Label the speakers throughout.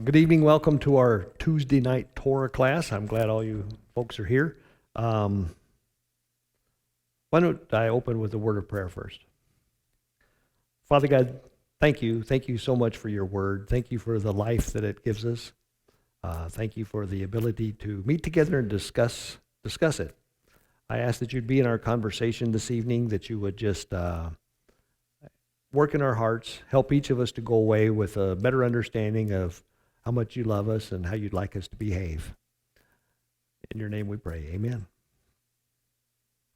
Speaker 1: Good evening. Welcome to our Tuesday night Torah class. I'm glad all you folks are here. Why don't I open with a word of prayer first? Father God, thank you. Thank you so much for your word. Thank you for the life that it gives us. Thank you for the ability to meet together and discuss it. I ask that you'd be in our conversation this evening, that you would just work in our hearts, help each of us to go away with a better understanding of how much you love us and how you'd like us to behave. In your name we pray, amen.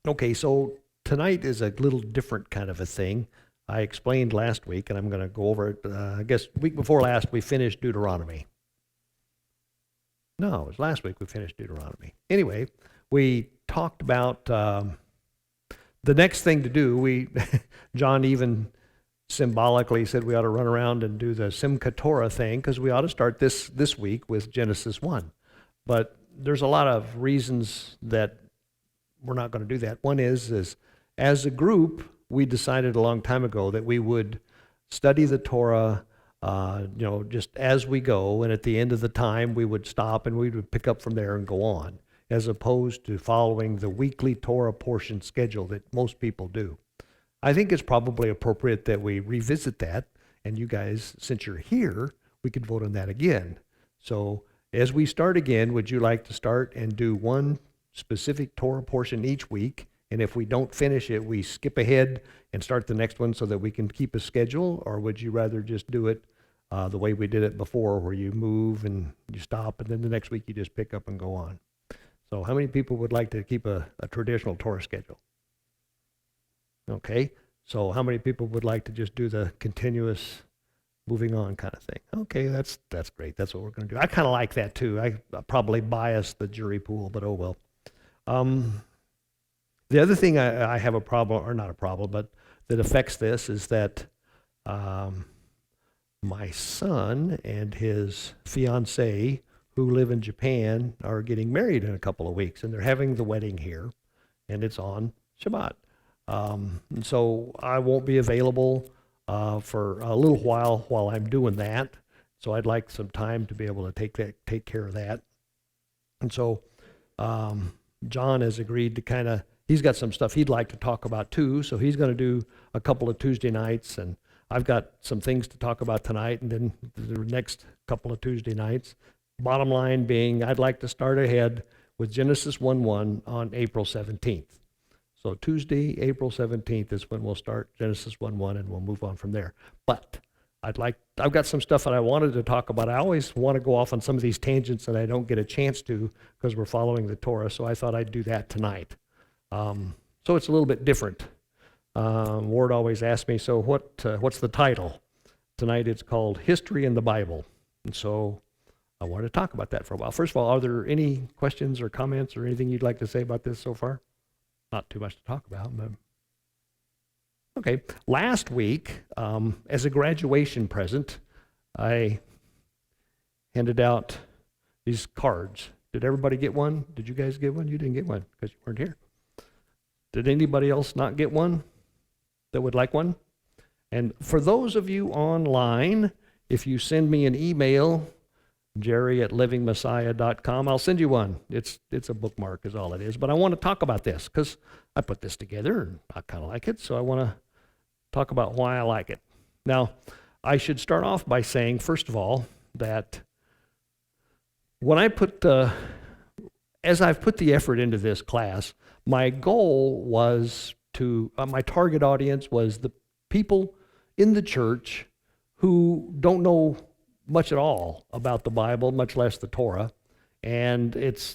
Speaker 1: Okay, so tonight is a little different kind of a thing. I explained last week, and I'm going to go over it. I guess week before last we finished Deuteronomy. No, it was last week we finished Deuteronomy. Anyway, we talked about the next thing to do. John even symbolically said we ought to run around and do the Simchat Torah thing because we ought to start this week with Genesis 1. But there's a lot of reasons that we're not going to do that. One is as a group, we decided a long time ago that we would study the Torah, just as we go, and at the end of the time we would stop and we would pick up from there and go on, as opposed to following the weekly Torah portion schedule that most people do. I think it's probably appropriate that we revisit that, and you guys, since you're here, we could vote on that again. So as we start again, would you like to start and do one specific Torah portion each week? And if we don't finish it, we skip ahead and start the next one so that we can keep a schedule? Or would you rather just do it the way we did it before, where you move and you stop, and then the next week you just pick up and go on? So how many people would like to keep a traditional Torah schedule? Okay, so how many people would like to just do the continuous moving on kind of thing? Okay, that's great. That's what we're going to do. I kind of like that too. I probably bias the jury pool, but oh well. The other thing I have a problem, or not a problem, but that affects this is that my son and his fiancée, who live in Japan, are getting married in a couple of weeks, and they're having the wedding here, and it's on Shabbat. And so I won't be available for a little while I'm doing that. So I'd like some time to be able to take care of that. And so John has agreed to he's got some stuff he'd like to talk about too. So he's going to do a couple of Tuesday nights, and I've got some things to talk about tonight and then the next couple of Tuesday nights. Bottom line being, I'd like to start ahead with Genesis 1:1 on April 17th. So Tuesday, April 17th is when we'll start Genesis 1:1, and we'll move on from there. But I've got some stuff that I wanted to talk about. I always want to go off on some of these tangents and I don't get a chance to because we're following the Torah, so I thought I'd do that tonight. So it's a little bit different. Ward always asks me, so what's the title? Tonight it's called History in the Bible. And so I wanted to talk about that for a while. First of all, are there any questions or comments or anything you'd like to say about this so far? Not too much to talk about. But okay, last week, as a graduation present, I handed out these cards. Did everybody get one? Did you guys get one? You didn't get one because you weren't here. Did anybody else not get one that would like one? And for those of you online, if you send me an email, jerry@livingmessiah.com. I'll send you one. It's a bookmark is all it is. But I want to talk about this because I put this together and I kind of like it. So I want to talk about why I like it. Now, I should start off by saying, first of all, that when as I've put the effort into this class, my goal was my target audience was the people in the church who don't know much at all about the Bible, much less the Torah, and the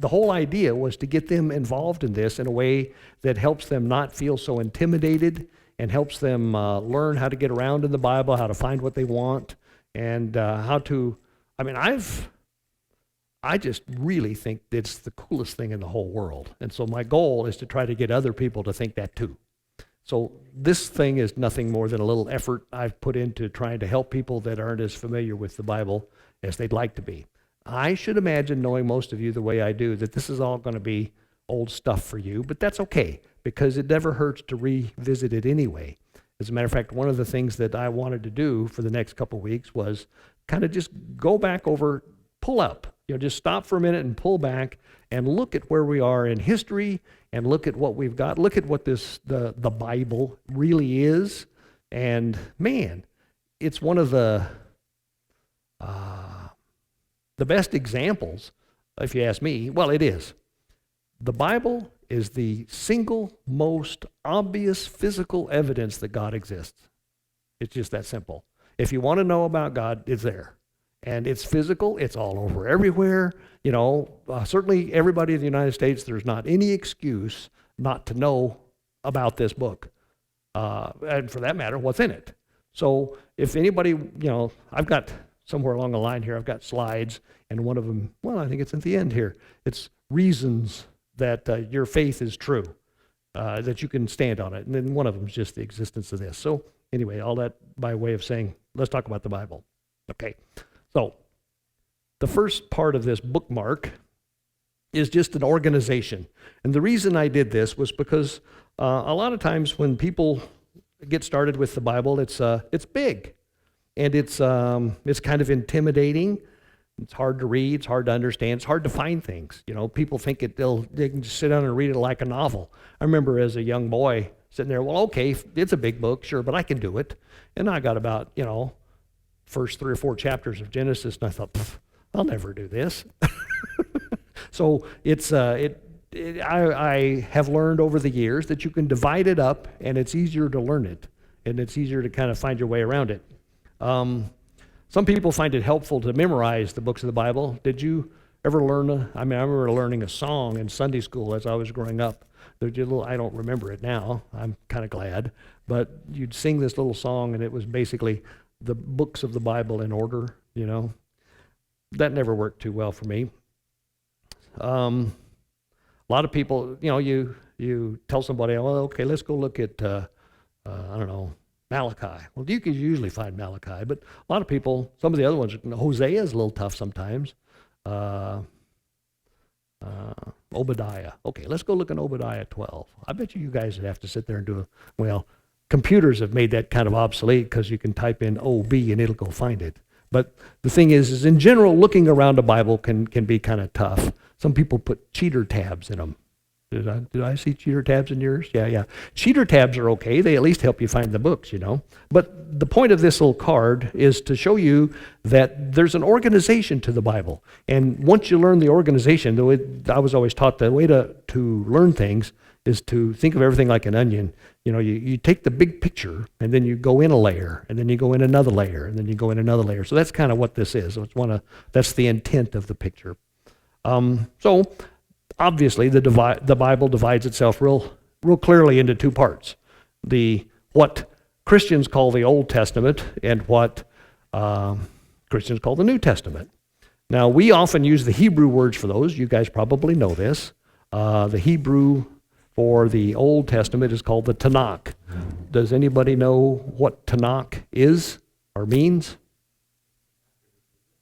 Speaker 1: whole idea was to get them involved in this in a way that helps them not feel so intimidated and helps them learn how to get around in the Bible, how to find what they want, and how to. I mean, I just really think it's the coolest thing in the whole world, and so my goal is to try to get other people to think that too. So this thing is nothing more than a little effort I've put into trying to help people that aren't as familiar with the Bible as they'd like to be. I should imagine, knowing most of you the way I do, that this is all going to be old stuff for you, but that's okay, because it never hurts to revisit it anyway. As a matter of fact, one of the things that I wanted to do for the next couple of weeks was kind of just go back over, pull up, just stop for a minute and pull back and look at where we are in history and look at what we've got. Look at what the Bible really is. And man, it's one of the best examples, if you ask me. Well, it is. The Bible is the single most obvious physical evidence that God exists. It's just that simple. If you want to know about God, it's there. And it's physical. It's all over everywhere. Certainly everybody in the United States, there's not any excuse not to know about this book. And for that matter, what's in it. So if anybody, I've got somewhere along the line here, I've got slides, and one of them, well, I think it's at the end here. It's reasons that your faith is true, that you can stand on it. And then one of them is just the existence of this. So anyway, all that by way of saying, let's talk about the Bible. Okay, so the first part of this bookmark is just an organization. And the reason I did this was because a lot of times when people get started with the Bible, it's big. And it's kind of intimidating. It's hard to read. It's hard to understand. It's hard to find things. People think they can just sit down and read it like a novel. I remember as a young boy sitting there, well, okay, it's a big book, sure, but I can do it. And I got about, first 3 or 4 chapters of Genesis, and I thought, I'll never do this. So I have learned over the years that you can divide it up, and it's easier to learn it, and it's easier to kind of find your way around it. Some people find it helpful to memorize the books of the Bible. Did you ever learn I remember learning a song in Sunday school as I was growing up. I don't remember it now. I'm kind of glad. But you'd sing this little song, and it was basically the books of the Bible in order, That never worked too well for me. A lot of people, you tell somebody, well, okay, let's go look at, Malachi. Well, you can usually find Malachi, but a lot of people, some of the other ones, Hosea is a little tough sometimes. Obadiah. Okay, let's go look at Obadiah 12. I bet you guys would have to sit there and do computers have made that kind of obsolete because you can type in OB and it'll go find it. But the thing is in general, looking around a Bible can be kind of tough. Some people put cheater tabs in them. Did I see cheater tabs in yours? Yeah. Cheater tabs are okay. They at least help you find the books, But the point of this little card is to show you that there's an organization to the Bible. And once you learn the organization, I was always taught the way to learn things is to think of everything like an onion. You take the big picture, and then you go in a layer, and then you go in another layer, and then you go in another layer. So that's kind of what this is. That's the intent of the picture. So obviously, the Bible divides itself real clearly into 2 parts. What Christians call the Old Testament and what Christians call the New Testament. Now, we often use the Hebrew words for those. You guys probably know this. The Hebrew for the Old Testament is called the Tanakh. Does anybody know what Tanakh is or means?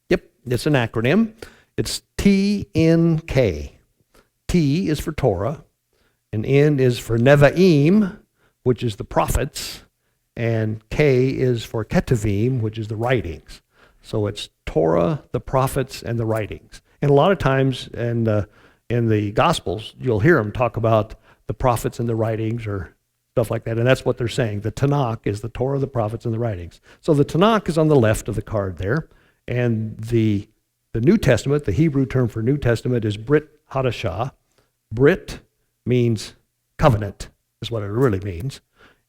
Speaker 1: Yep, it's an acronym. It's TNK. T is for Torah, and N is for Nevi'im, which is the prophets, and K is for Ketuvim, which is the writings. So it's Torah, the prophets, and the writings. And a lot of times in the Gospels, you'll hear them talk about the prophets and the writings or stuff like that, and that's what they're saying. The Tanakh is the Torah, the prophets, and the writings. So the Tanakh is on the left of the card there, and the New Testament, the Hebrew term for New Testament is Brit Hadashah. Brit means covenant, is what it really means.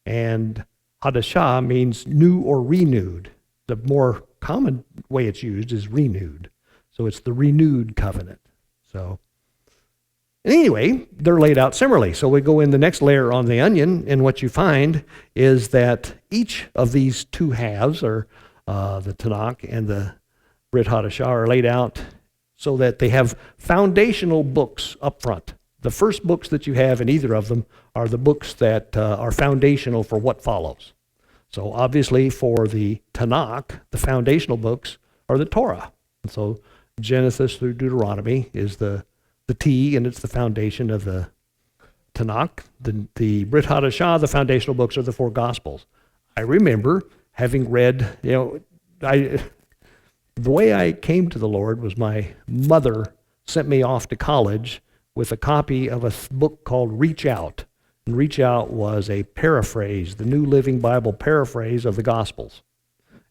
Speaker 1: And Hadashah means new or renewed. The more common way it's used is renewed. So it's the renewed covenant. So anyway, they're laid out similarly. So we go in the next layer on the onion, and what you find is that each of these 2 halves, or the Tanakh and the Brit Hadashah, are laid out so that they have foundational books up front. The first books that you have in either of them are the books that are foundational for what follows. So obviously for the Tanakh, the foundational books are the Torah. And so Genesis through Deuteronomy is the T, and it's the foundation of the Tanakh. The Brit Hadashah, the foundational books are the 4 Gospels. I remember having read, the way I came to the Lord was my mother sent me off to college with a copy of a book called Reach Out. And Reach Out was a paraphrase, the New Living Bible paraphrase of the Gospels.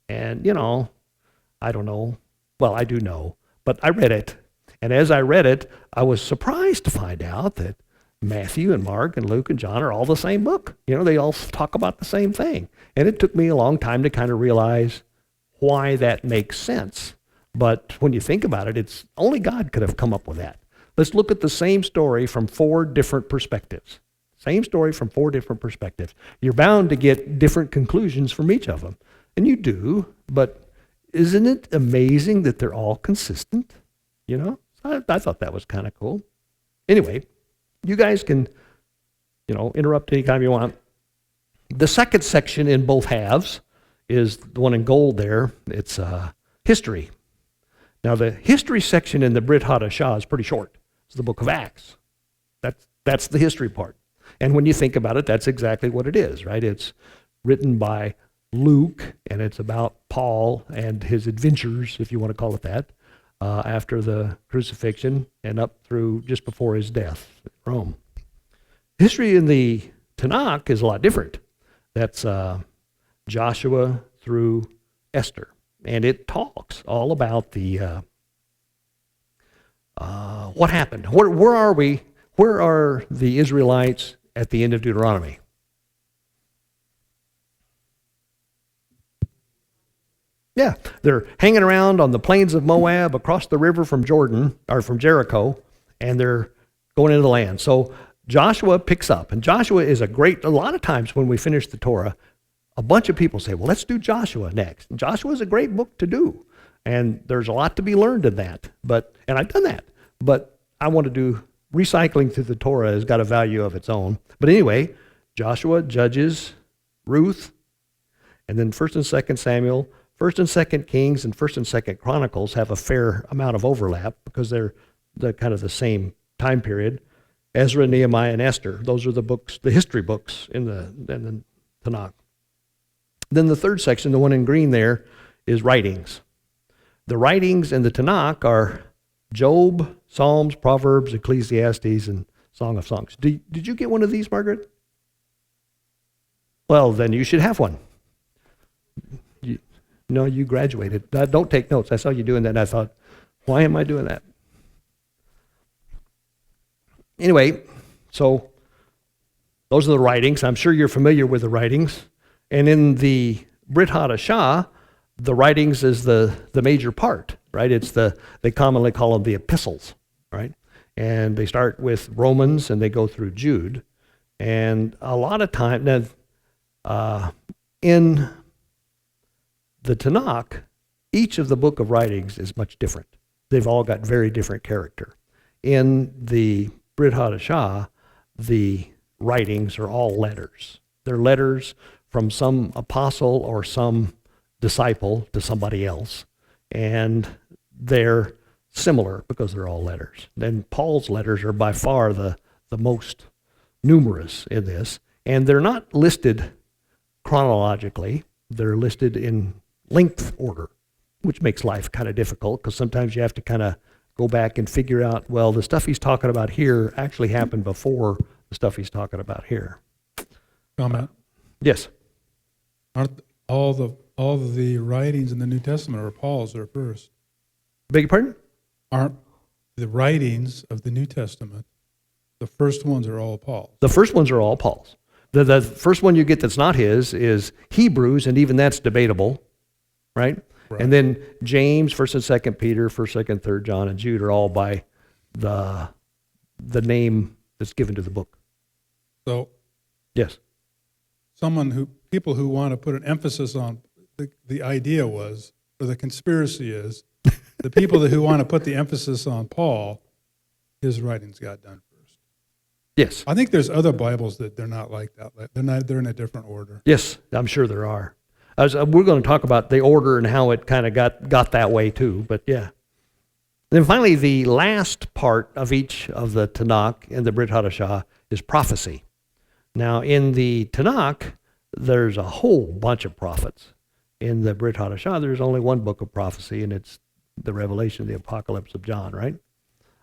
Speaker 1: And, I don't know. Well, I do know, but I read it. And as I read it, I was surprised to find out that Matthew and Mark and Luke and John are all the same book. They all talk about the same thing. And it took me a long time to kind of realize why that makes sense. But when you think about it, it's only God could have come up with that. Let's look at the same story from 4 different perspectives. Same story from 4 different perspectives. You're bound to get different conclusions from each of them. And you do, but isn't it amazing that they're all consistent? I thought that was kind of cool. Anyway, you guys can, interrupt anytime you want. The second section in both halves is the one in gold there. It's history. Now, the history section in the Brit Hadashah is pretty short. It's the book of Acts. That's the history part. And when you think about it, that's exactly what it is, right? It's written by Luke, and it's about Paul and his adventures, if you want to call it that, after the crucifixion and up through just before his death in Rome. History in the Tanakh is a lot different. That's Joshua through Esther. And it talks all about the what happened. Where are we? Where are the Israelites at the end of Deuteronomy? Yeah, they're hanging around on the plains of Moab across the river from Jordan, or from Jericho, and they're going into the land. So Joshua picks up, and Joshua is a lot of times when we finish the Torah, a bunch of people say, well, let's do Joshua next. And Joshua is a great book to do, and there's a lot to be learned in that. And I've done that, but I want to do recycling through the Torah has got a value of its own. But anyway, Joshua, Judges, Ruth, and then 1st and 2nd Samuel, 1st and 2nd Kings, and 1st and 2nd Chronicles have a fair amount of overlap because they're kind of the same time period. Ezra, Nehemiah, and Esther, those are the books, the history books in the Tanakh. Then the third section, the one in green there, is writings. The writings in the Tanakh are Job, Psalms, Proverbs, Ecclesiastes, and Song of Songs. Did you get one of these, Margaret? Well, then you should have one. No, you graduated. Don't take notes. I saw you doing that, and I thought, why am I doing that? Anyway, so those are the writings. I'm sure you're familiar with the writings. And in the Brit Hadashah, the writings is the major part, right? They commonly call them the epistles, right? And they start with Romans and they go through Jude. And a lot of time, in the Tanakh, each of the book of writings is much different. They've all got very different character. In the Brit Hadashah, the writings are all letters. They're letters from some apostle or some disciple to somebody else. And they're similar because they're all letters. And Paul's letters are by far the most numerous in this. And they're not listed chronologically. They're listed in length order, which makes life kind of difficult because sometimes you have to kind of go back and figure out, well, the stuff he's talking about here actually happened before the stuff he's talking about here.
Speaker 2: Comment.
Speaker 1: Yes.
Speaker 2: Aren't all of the writings in the New Testament are Paul's or first?
Speaker 1: Beg your pardon?
Speaker 2: Aren't the writings of the New Testament, the first ones are all Paul's?
Speaker 1: The first ones are all Paul's. The first one you get that's not his is Hebrews, and even that's debatable, right? And then James, 1st and 2nd Peter, 1st, 2nd, 3rd John, and Jude are all by the name that's given to the book.
Speaker 2: So,
Speaker 1: yes.
Speaker 2: People who want to put an emphasis on the idea was, or the conspiracy is, the people who want to put the emphasis on Paul, his writings got done first.
Speaker 1: Yes.
Speaker 2: I think there's other Bibles that they're not like that. They're in a different order.
Speaker 1: Yes, I'm sure there are. We're going to talk about the order and how it kind of got that way too, but yeah. Then finally, the last part of each of the Tanakh in the Brit Hadashah is prophecy. Now, in the Tanakh, there's a whole bunch of prophets. In the Brit Hadashah, there's only one book of prophecy, and it's the Revelation, the Apocalypse of John, right?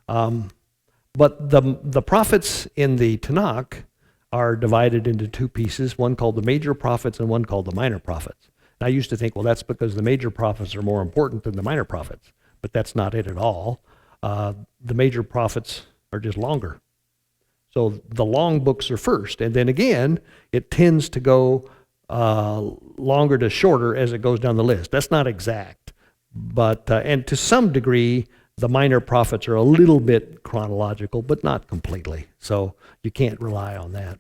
Speaker 1: But the prophets in the Tanakh are divided into two pieces, one called the major prophets and one called the minor prophets. And I used to think, well, that's because the major prophets are more important than the minor prophets, but that's not it at all. The major prophets are just longer. So the long books are first, and then again, it tends to go longer to shorter as it goes down the list. That's not exact, but and to some degree, the minor prophets are a little bit chronological, but not completely. So you can't rely on that.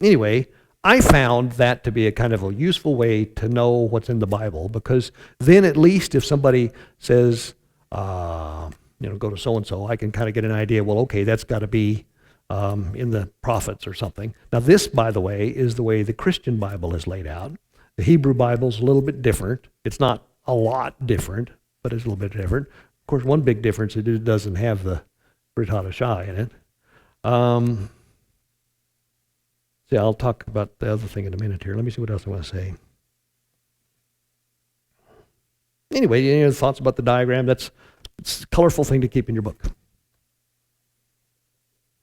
Speaker 1: Anyway, I found that to be a kind of a useful way to know what's in the Bible, because then at least if somebody says, go to so-and-so, I can kind of get an idea, well, okay, that's got to be in the prophets or something. Now this, by the way, is the way the Christian Bible is laid out. The Hebrew Bible is a little bit different. It's not a lot different, but it's a little bit different. Of course, one big difference is it doesn't have the Brit Hadashah in it. I'll talk about the other thing in a minute here. Let me see what else I want to say. Anyway, any other thoughts about the diagram? It's a colorful thing to keep in your book.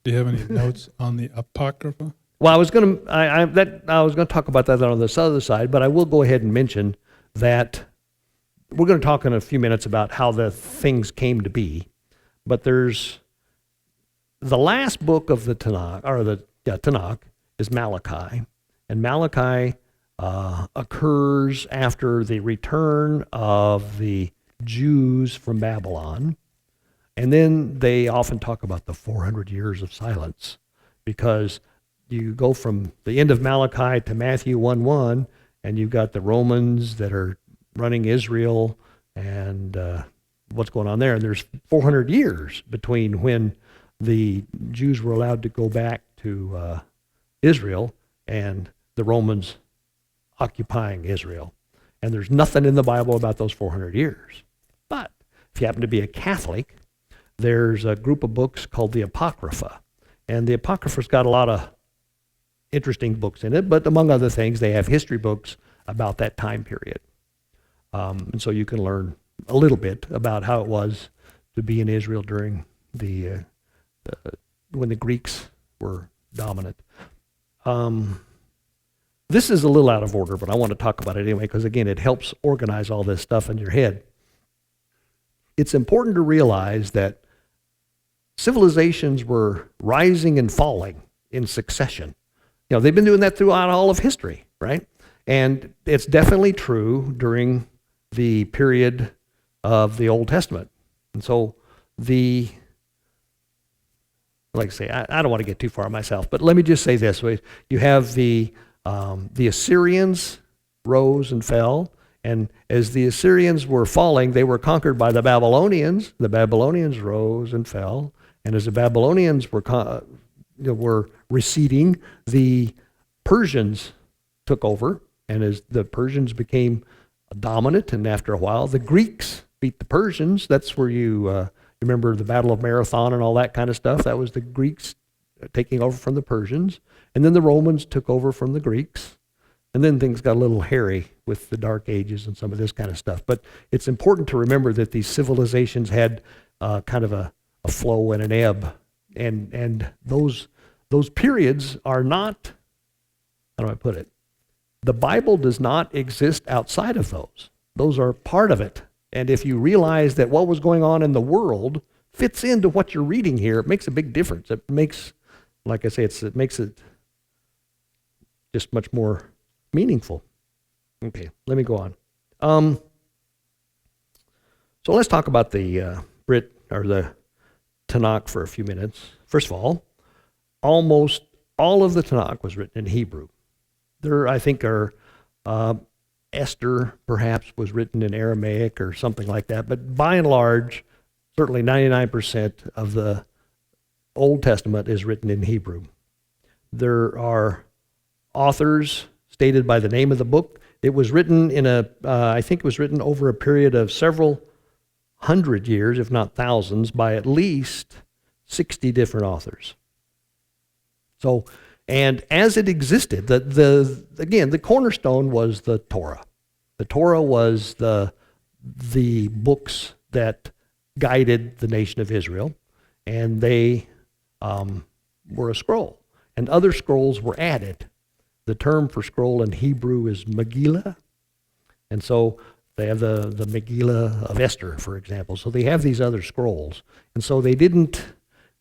Speaker 2: Do you have any notes on the Apocrypha?
Speaker 1: Well, I was going to talk about that on this other side, but I will go ahead and mention that we're going to talk in a few minutes about how the things came to be. But there's the last book of the Tanakh, Tanakh is Malachi, and Malachi occurs after the return of the Jews from Babylon. And then they often talk about the 400 years of silence, because you go from the end of Malachi to Matthew 1:1, and you've got the Romans that are running Israel and what's going on there. And there's 400 years between when the Jews were allowed to go back to Israel and the Romans occupying Israel. And there's nothing in the Bible about those 400 years. But if you happen to be a Catholic, there's a group of books called the Apocrypha. And the Apocrypha's got a lot of interesting books in it, but among other things, they have history books about that time period. And so you can learn a little bit about how it was to be in Israel during when the Greeks were dominant. This is a little out of order, but I want to talk about it anyway, because again, it helps organize all this stuff in your head. It's important to realize that civilizations were rising and falling in succession. They've been doing that throughout all of history, right? And it's definitely true during the period of the Old Testament. And so like I say, I don't want to get too far myself, but let me just say this. You have the Assyrians rose and fell, and as the Assyrians were falling, they were conquered by the Babylonians. The Babylonians rose and fell, and as the Babylonians were receding, the Persians took over, and as the Persians became dominant, and after a while, the Greeks beat the Persians. That's where you remember the Battle of Marathon and all that kind of stuff. That was the Greeks taking over from the Persians. And then the Romans took over from the Greeks. And then things got a little hairy with the Dark Ages and some of this kind of stuff. But it's important to remember that these civilizations had kind of a flow and an ebb. And those periods are not, how do I put it? The Bible does not exist outside of those. Those are part of it. And if you realize that what was going on in the world fits into what you're reading here, it makes a big difference. It makes, like I say, it makes it just much more meaningful. Okay, let me go on. So let's talk about the Brit or the Tanakh for a few minutes. First of all, almost all of the Tanakh was written in Hebrew. There, I think, are Esther perhaps was written in Aramaic or something like that, but by and large, certainly 99% of the Old Testament is written in Hebrew. There are authors stated by the name of the book. It was written I think it was written over a period of several hundred years, if not thousands, by at least 60 different authors. So And as it existed, again, the cornerstone was the Torah. The Torah was the books that guided the nation of Israel, and they were a scroll. And other scrolls were added. The term for scroll in Hebrew is Megillah. And so they have the Megillah of Esther, for example. So they have these other scrolls. And so they didn't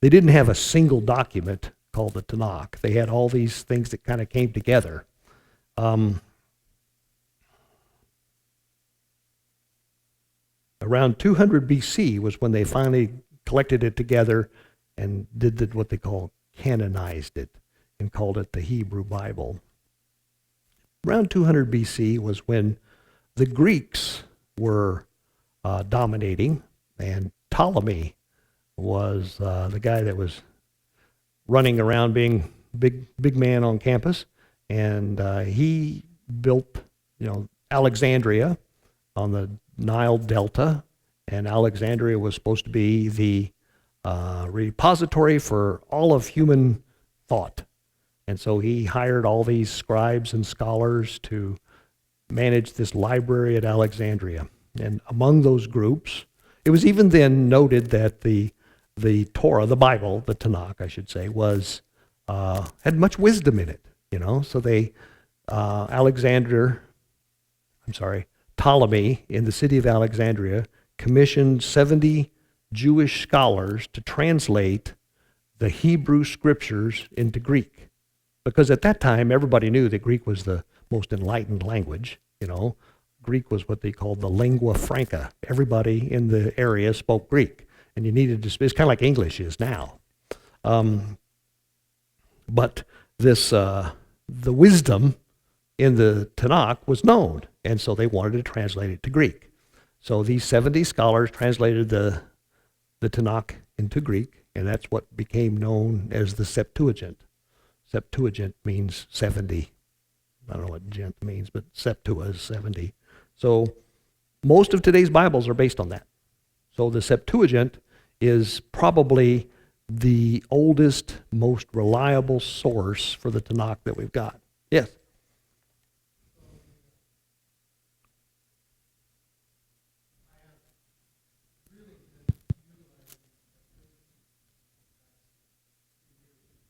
Speaker 1: have a single document called the Tanakh. They had all these things that kind of came together. Around 200 BC was when they finally collected it together and did what they call canonized it and called it the Hebrew Bible. Around 200 BC was when the Greeks were dominating, and Ptolemy was the guy that was running around being big man on campus, and he built, Alexandria on the Nile Delta, and Alexandria was supposed to be the repository for all of human thought. And so he hired all these scribes and scholars to manage this library at Alexandria. And among those groups, it was even then noted that the Torah, the Bible, the Tanakh, I should say, had much wisdom in it. So Ptolemy in the city of Alexandria commissioned 70 Jewish scholars to translate the Hebrew scriptures into Greek. Because at that time, everybody knew that Greek was the most enlightened language. Greek was what they called the lingua franca. Everybody in the area spoke Greek, and you needed to speak. It's kind of like English is now. But the wisdom in the Tanakh was known, and so they wanted to translate it to Greek. So these 70 scholars translated the Tanakh into Greek, and that's what became known as the Septuagint. Septuagint means 70. I don't know what gent means, but Septua is 70. So most of today's Bibles are based on that. So the Septuagint is probably the oldest, most reliable source for the Tanakh that we've got. Yes?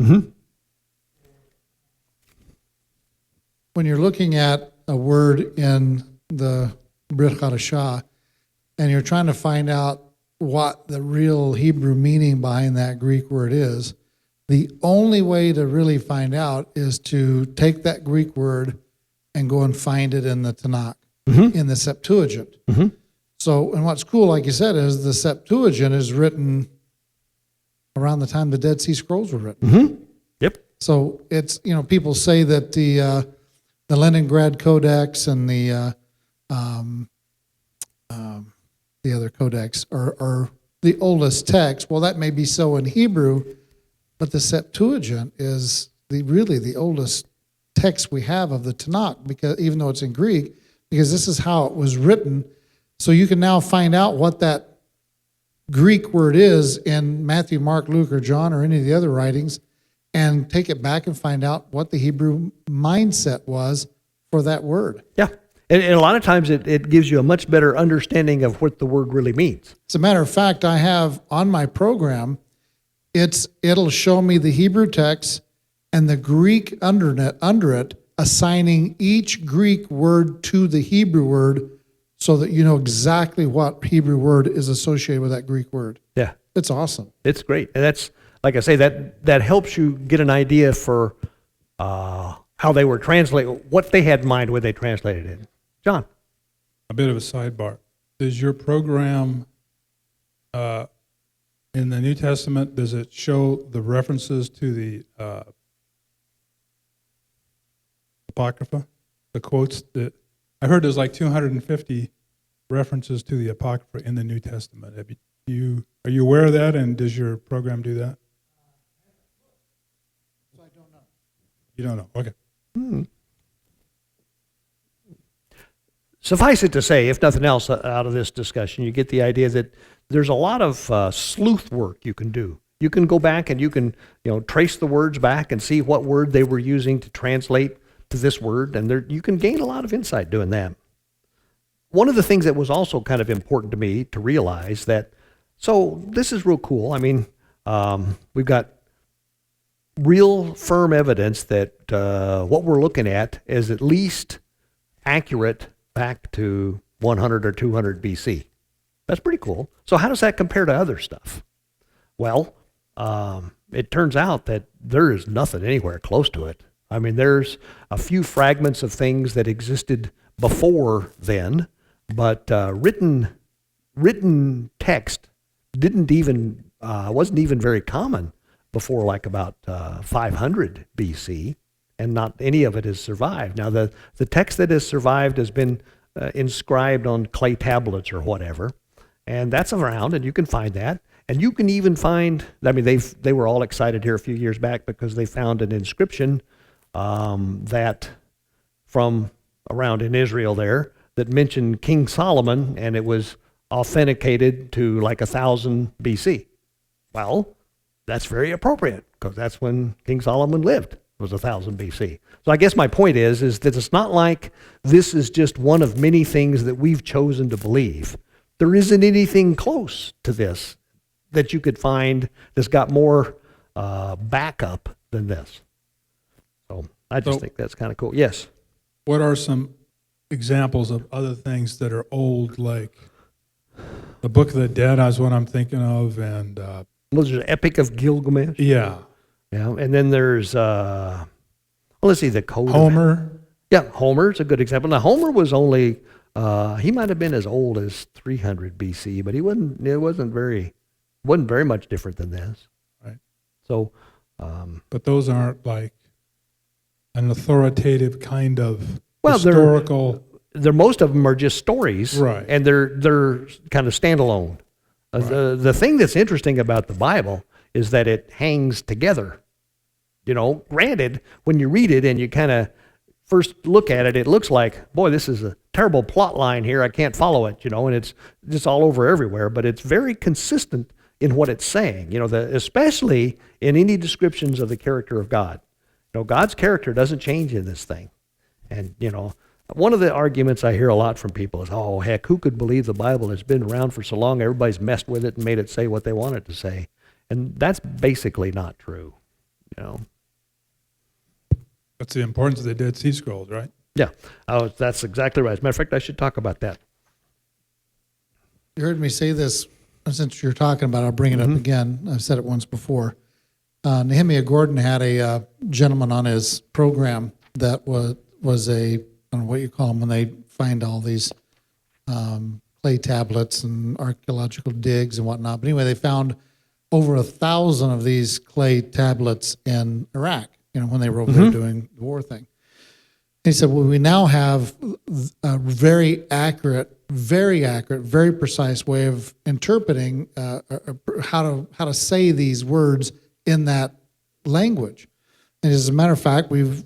Speaker 1: Mm-hmm.
Speaker 3: When you're looking at a word in the Brit Hadashah and you're trying to find out what the real Hebrew meaning behind that Greek word is, the only way to really find out is to take that Greek word and go and find it in the Tanakh, in the Septuagint.
Speaker 1: Mm-hmm.
Speaker 3: So, and what's cool, like you said, is the Septuagint is written around the time the Dead Sea Scrolls were written.
Speaker 1: Mm-hmm. Yep.
Speaker 3: So it's, people say that the Leningrad Codex and the other codex are the oldest text. Well, that may be so in Hebrew, but the Septuagint is really the oldest text we have of the Tanakh, because even though it's in Greek, because this is how it was written. So you can now find out what that Greek word is in Matthew, Mark, Luke, or John, or any of the other writings, and take it back and find out what the Hebrew mindset was for that word.
Speaker 1: Yeah. And a lot of times it gives you a much better understanding of what the word really means.
Speaker 3: As a matter of fact, I have on my program, it'll show me the Hebrew text and the Greek under it, assigning each Greek word to the Hebrew word so that you know exactly what Hebrew word is associated with that Greek word.
Speaker 1: Yeah.
Speaker 3: It's awesome.
Speaker 1: It's great. And that's, like I say, that helps you get an idea for how they were translating, what they had in mind when they translated it. John.
Speaker 2: A bit of a sidebar. Does your program in the New Testament, does it show the references to the Apocrypha? The quotes that I heard there's like 250 references to the Apocrypha in the New Testament. Are you aware of that, and does your program do that?
Speaker 3: I don't know.
Speaker 2: You don't know. Okay.
Speaker 1: Suffice it to say, if nothing else out of this discussion, you get the idea that there's a lot of sleuth work you can do. You can go back and you can, trace the words back and see what word they were using to translate to this word, and you can gain a lot of insight doing that. One of the things that was also kind of important to me to realize that, so this is real cool. I mean, we've got real firm evidence that what we're looking at is at least accurate back to 100 or 200 BC. That's pretty cool. So how does that compare to other stuff? Well, it turns out that there is nothing anywhere close to it. I mean, there's a few fragments of things that existed before then, but written text wasn't even very common before like about 500 BC, and not any of it has survived. Now, the text that has survived has been inscribed on clay tablets or whatever, and that's around, and you can find that. And you can even find, I mean, they were all excited here a few years back because they found an inscription that from around in Israel there that mentioned King Solomon, and it was authenticated to like 1000 BC. Well, that's very appropriate because that's when King Solomon lived, was 1000 BC. So I guess my point is that it's not like this is just one of many things that we've chosen to believe. There isn't anything close to this that you could find that's got more backup than this. So I just think that's kind of cool. Yes?
Speaker 2: What are some examples of other things that are old, like the Book of the Dead is what I'm thinking of, and
Speaker 1: Well, there's an Epic of Gilgamesh.
Speaker 2: yeah,
Speaker 1: And then there's, let's see, the Code
Speaker 2: Homer.
Speaker 1: Yeah, Homer's a good example. Now, Homer was only, he might have been as old as 300 BC, but it wasn't very much different than this.
Speaker 2: Right.
Speaker 1: So,
Speaker 2: But those aren't like an authoritative kind of
Speaker 1: well,
Speaker 2: historical.
Speaker 1: most of them are just stories,
Speaker 2: Right.
Speaker 1: And they're kind of standalone. The thing that's interesting about the Bible is that it hangs together. Granted, when you read it and you kind of first look at it, it looks like, boy, this is a terrible plot line here. I can't follow it, and it's just all over everywhere. But it's very consistent in what it's saying, especially in any descriptions of the character of God. God's character doesn't change in this thing. And, one of the arguments I hear a lot from people is, oh, heck, who could believe the Bible has been around for so long? Everybody's messed with it and made it say what they want it to say. And that's basically not true,
Speaker 2: That's the importance of the Dead Sea Scrolls, right?
Speaker 1: Yeah, that's exactly right. As a matter of fact, I should talk about that.
Speaker 3: You heard me say this, since you're talking about it, I'll bring it up again. I've said it once before. Nehemiah Gordon had a gentleman on his program that was a, I don't know what you call them when they find all these clay tablets and archaeological digs and whatnot. But anyway, they found over 1,000 of these clay tablets in Iraq, when they were over there doing the war thing. He said, well, we now have a very accurate, very precise way of interpreting how to say these words in that language. And as a matter of fact, we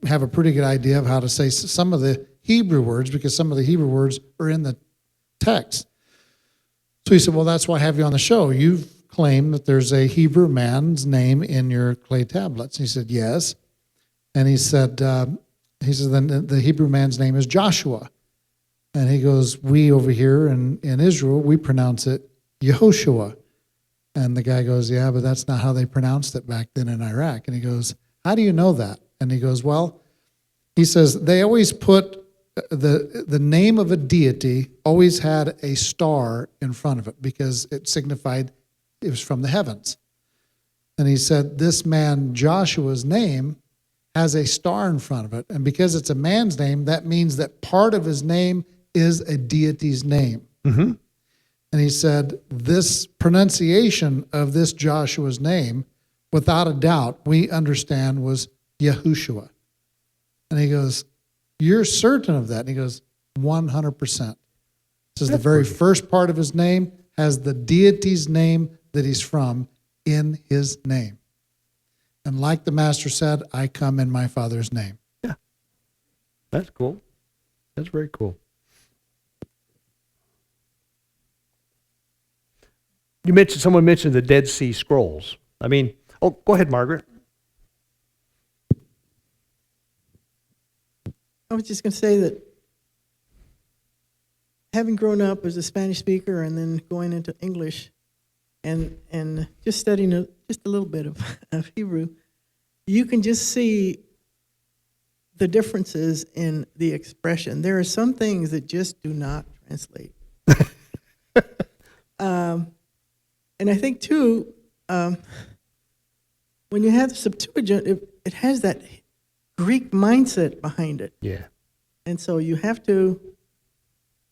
Speaker 3: have a pretty good idea of how to say some of the Hebrew words, because some of the Hebrew words are in the text. So he said, well, that's why I have you on the show. You've claimed that there's a Hebrew man's name in your clay tablets. He said, yes. And he said, then the Hebrew man's name is Joshua. And he goes, we over here in Israel, we pronounce it Yehoshua. And the guy goes, yeah, but that's not how they pronounced it back then in Iraq. And he goes, how do you know that? And he goes, well, he says, they always put the name of a deity always had a star in front of it because it signified it was from the heavens. And he said, this man Joshua's name has a star in front of it. And because it's a man's name, that means that part of his name is a deity's name.
Speaker 1: Mm-hmm.
Speaker 3: And he said, this pronunciation of this Joshua's name, without a doubt, we understand was Yahushua. And he goes, you're certain of that? And he goes, 100%. Says the very first part of his name has the deity's name that he's from in his name. And like the master said, I come in my Father's name.
Speaker 1: Yeah, that's cool. That's very cool. Someone mentioned the Dead Sea Scrolls. I mean, oh, go ahead, Margaret.
Speaker 4: I was just going to say that having grown up as a Spanish speaker and then going into English and just studying just a little bit of Hebrew, you can just see the differences in the expression. There are some things that just do not translate. And I think, too, when you have the Septuagint, it has that Greek mindset behind it.
Speaker 1: Yeah.
Speaker 4: And so you have to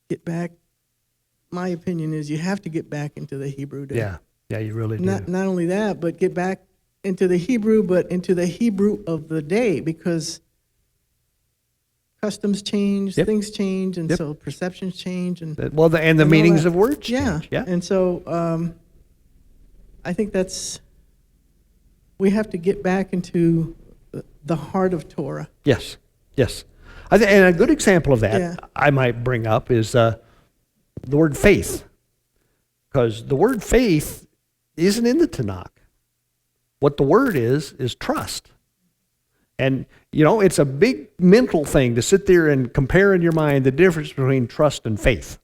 Speaker 4: get back. My opinion is you have to get back into the Hebrew.
Speaker 1: Yeah. Yeah, you really do.
Speaker 4: Not only that, but get back into the Hebrew, but into the Hebrew of the day, because customs change,
Speaker 1: Yep.
Speaker 4: things change, and
Speaker 1: Yep.
Speaker 4: so perceptions change. And
Speaker 1: And the
Speaker 4: and all
Speaker 1: meanings
Speaker 4: that.
Speaker 1: of words
Speaker 4: Yeah.
Speaker 1: change. Yeah.
Speaker 4: And so I think we have to get back into the heart of Torah.
Speaker 1: Yes. Yes. And a good example of that
Speaker 4: Yeah.
Speaker 1: I might bring up is the word faith. Because the word faith isn't in the Tanakh. What the word is trust. And, it's a big mental thing to sit there and compare in your mind the difference between trust and faith.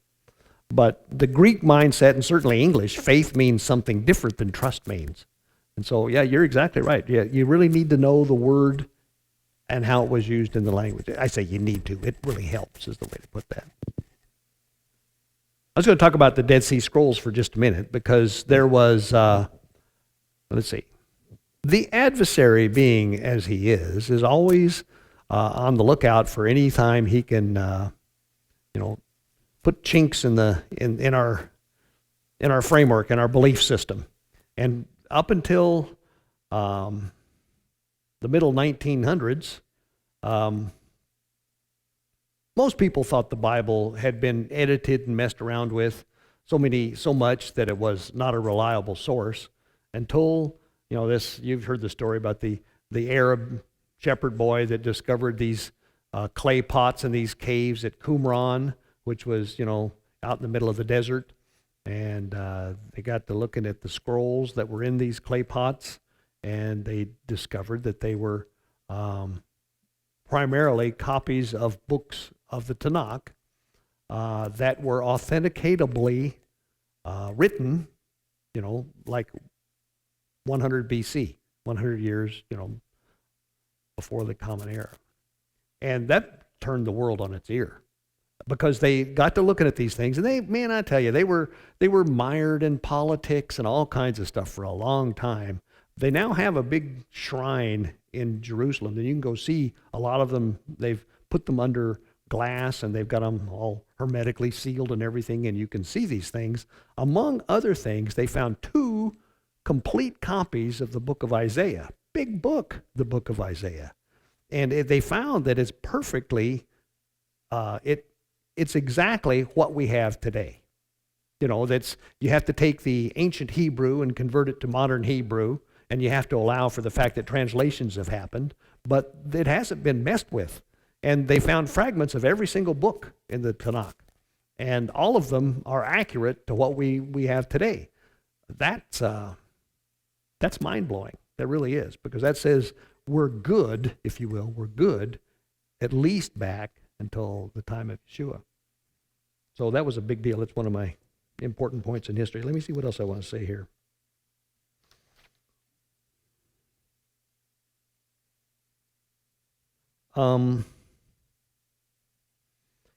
Speaker 1: But the Greek mindset, and certainly English, faith means something different than trust means. And so, yeah, you're exactly right. Yeah, you really need to know the word and how it was used in the language. I say you need to. It really helps, is the way to put that. I was going to talk about the Dead Sea Scrolls for just a minute, because there was, let's see, the adversary, being as he is always on the lookout for any time he can, put chinks in our framework, in our belief system. And up until the middle 1900s, most people thought the Bible had been edited and messed around with so much that it was not a reliable source, until you've heard the story about the Arab shepherd boy that discovered these clay pots in these caves at Qumran, which was out in the middle of the desert. And they got to looking at the scrolls that were in these clay pots, and they discovered that they were primarily copies of books of the Tanakh that were authenticatably written, like 100 BC, 100 years, before the Common Era. And that turned the world on its ear, because they got to looking at these things, and I tell you, they were mired in politics and all kinds of stuff for a long time. They now have a big shrine in Jerusalem, and you can go see a lot of them. They've put them under glass, and they've got them all hermetically sealed and everything, and you can see these things. Among other things, they found 2 complete copies of the book of Isaiah. Big book, the book of Isaiah. And they found that it's perfectly, it's exactly what we have today. You have to take the ancient Hebrew and convert it to modern Hebrew, and you have to allow for the fact that translations have happened, but it hasn't been messed with. And they found fragments of every single book in the Tanakh, and all of them are accurate to what we have today. That's mind-blowing. That really is, because that says we're good, if you will, we're good at least back until the time of Yeshua. So that was a big deal. It's one of my important points in history. Let me see what else I want to say here.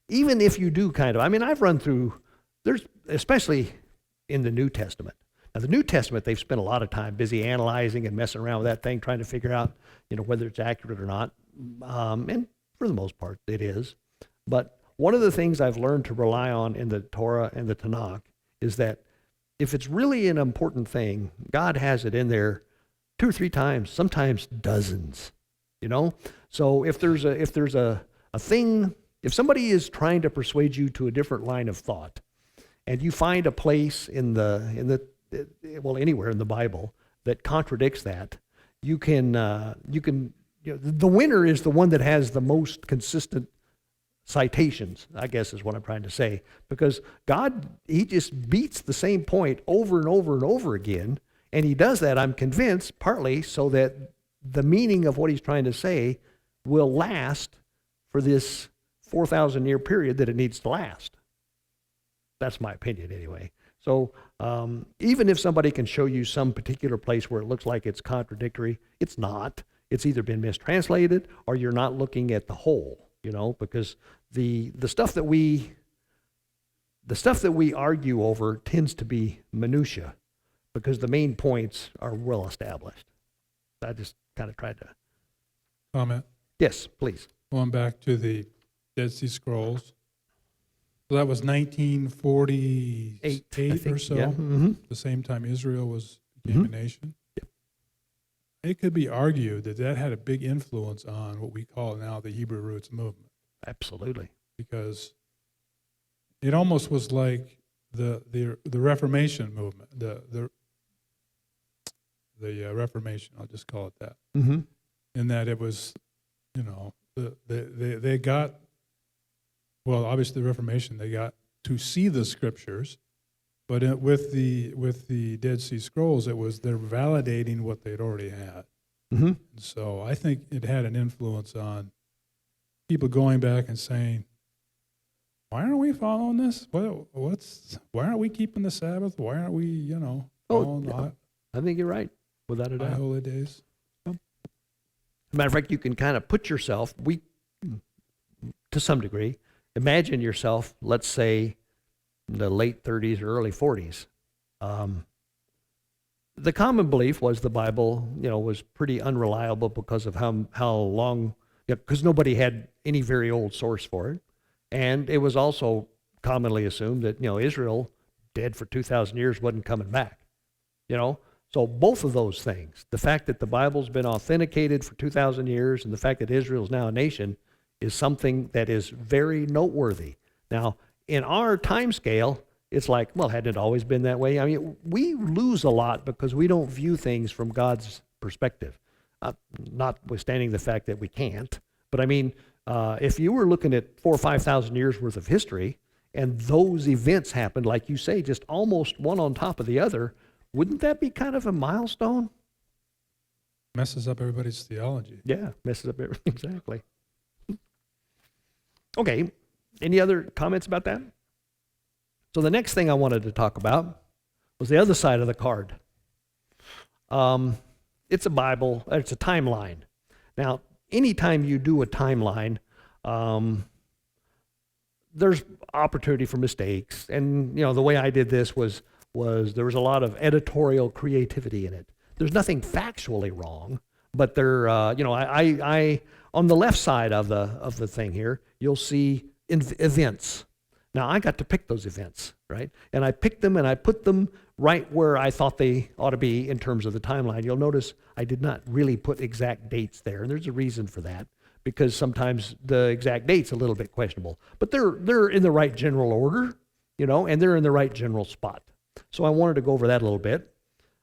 Speaker 1: Even if you do I've run through, there's, especially in the New Testament. Now, the New Testament, they've spent a lot of time busy analyzing and messing around with that thing, trying to figure out, whether it's accurate or not. And for the most part, it is. But one of the things I've learned to rely on in the Torah and the Tanakh is that if it's really an important thing, God has it in there 2 or 3 times, sometimes dozens. So if there's a thing, if somebody is trying to persuade you to a different line of thought, and you find a place anywhere in the Bible that contradicts that, you can the winner is the one that has the most consistent citations, I guess is what I'm trying to say. Because God, he just beats the same point over and over and over again. And he does that, I'm convinced, partly so that the meaning of what he's trying to say will last for this 4,000-year period that it needs to last. That's my opinion anyway. So even if somebody can show you some particular place where it looks like it's contradictory, it's not. It's either been mistranslated or you're not looking at the whole, because the stuff that we argue over tends to be minutia because the main points are well established. I just kind of tried to
Speaker 2: Comment.
Speaker 1: Yes, please.
Speaker 2: Going back to the Dead Sea Scrolls. So that was 1948
Speaker 1: I think,
Speaker 2: or so,
Speaker 1: yeah. Mm-hmm.
Speaker 2: the same time Israel became a nation.
Speaker 1: Yep.
Speaker 2: It could be argued that that had a big influence on what we call now the Hebrew roots movement,
Speaker 1: Absolutely.
Speaker 2: because it almost was like the Reformation movement, the Reformation. I'll just call it that.
Speaker 1: Mm-hmm.
Speaker 2: In that it was, they got, well, obviously the Reformation, they got to see the scriptures, but with the Dead Sea Scrolls, it was they're validating what they'd already had.
Speaker 1: Mm-hmm.
Speaker 2: So I think it had an influence on people going back and saying, why aren't we following this? Why aren't we keeping the Sabbath? Why aren't we, following
Speaker 1: I think you're right, without a
Speaker 2: the
Speaker 1: doubt.
Speaker 2: holy days?
Speaker 1: Matter of fact, you can kind of put yourself, to some degree, imagine yourself, let's say, in the late 30s or early 40s. The common belief was the Bible, was pretty unreliable because of how long, because nobody had any very old source for it. And it was also commonly assumed that, Israel, dead for 2,000 years, wasn't coming back, So both of those things, the fact that the Bible's been authenticated for 2,000 years and the fact that Israel is now a nation, is something that is very noteworthy. Now, in our time scale, it's like, well, hadn't it always been that way? I mean, we lose a lot because we don't view things from God's perspective, notwithstanding the fact that we can't. But I mean, if you were looking at 4,000 or 5,000 years worth of history and those events happened, like you say, just almost one on top of the other, wouldn't that be kind of a milestone?
Speaker 2: Messes up everybody's theology.
Speaker 1: Yeah, messes up everything. Exactly. Okay, any other comments about that? So the next thing I wanted to talk about was the other side of the card. It's a Bible, it's a timeline. Now, anytime you do a timeline, there's opportunity for mistakes. And, the way I did this was there was a lot of editorial creativity in it. There's nothing factually wrong, but there, I on the left side of the thing here, you'll see events. Now, I got to pick those events, right? And I picked them and I put them right where I thought they ought to be in terms of the timeline. You'll notice I did not really put exact dates there, and there's a reason for that, because sometimes the exact date's a little bit questionable. But they're in the right general order, and they're in the right general spot. So I wanted to go over that a little bit.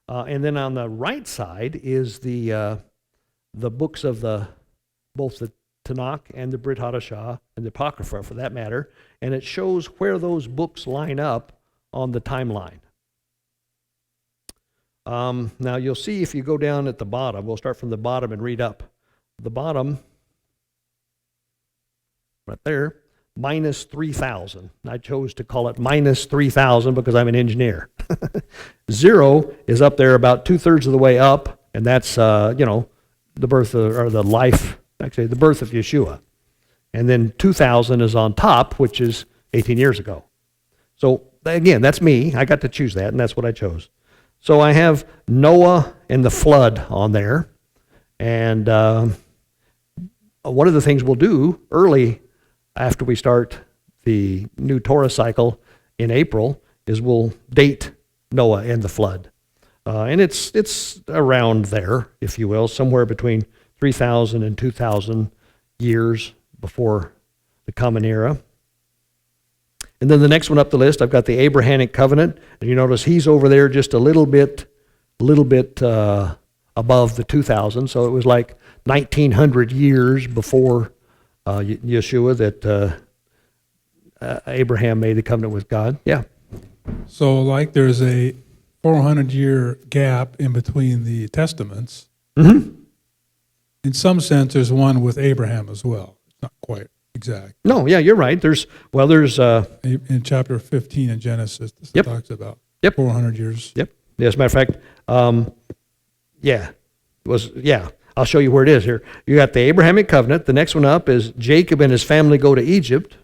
Speaker 1: And then on the right side is the books of both the Tanakh and the Brit Hadashah and the Apocrypha, for that matter, and it shows where those books line up on the timeline. Now you'll see if you go down at the bottom, we'll start from the bottom and read up. The bottom, right there, minus 3,000. I chose to call it minus 3,000 because I'm an engineer. 0 is up there about 2/3 of the way up, and that's, the birth or the life, actually the birth of Yeshua. And then 2,000 is on top, which is 18 years ago. So again, that's me. I got to choose that, and that's what I chose. So I have Noah and the flood on there. And one of the things we'll do early after we start the new Torah cycle in April is we'll date Noah and the flood. And it's around there, if you will, somewhere between 3,000 and 2,000 years before the Common Era. And then the next one up the list, I've got the Abrahamic Covenant, and you notice he's over there just a little bit above the 2,000. So it was like 1,900 years before Yeshua that Abraham made the covenant with God. Yeah.
Speaker 2: So, like, there's a 400-year gap in between the testaments.
Speaker 1: Mm-hmm.
Speaker 2: In some sense, there's one with Abraham as well. It's not quite exact.
Speaker 1: No, yeah, you're right. There's
Speaker 2: In chapter 15 in Genesis, this
Speaker 1: Yep.
Speaker 2: talks about
Speaker 1: Yep.
Speaker 2: 400 years.
Speaker 1: Yep. As a matter of fact, I'll show you where it is here. You got the Abrahamic covenant. The next one up is Jacob and his family go to Egypt.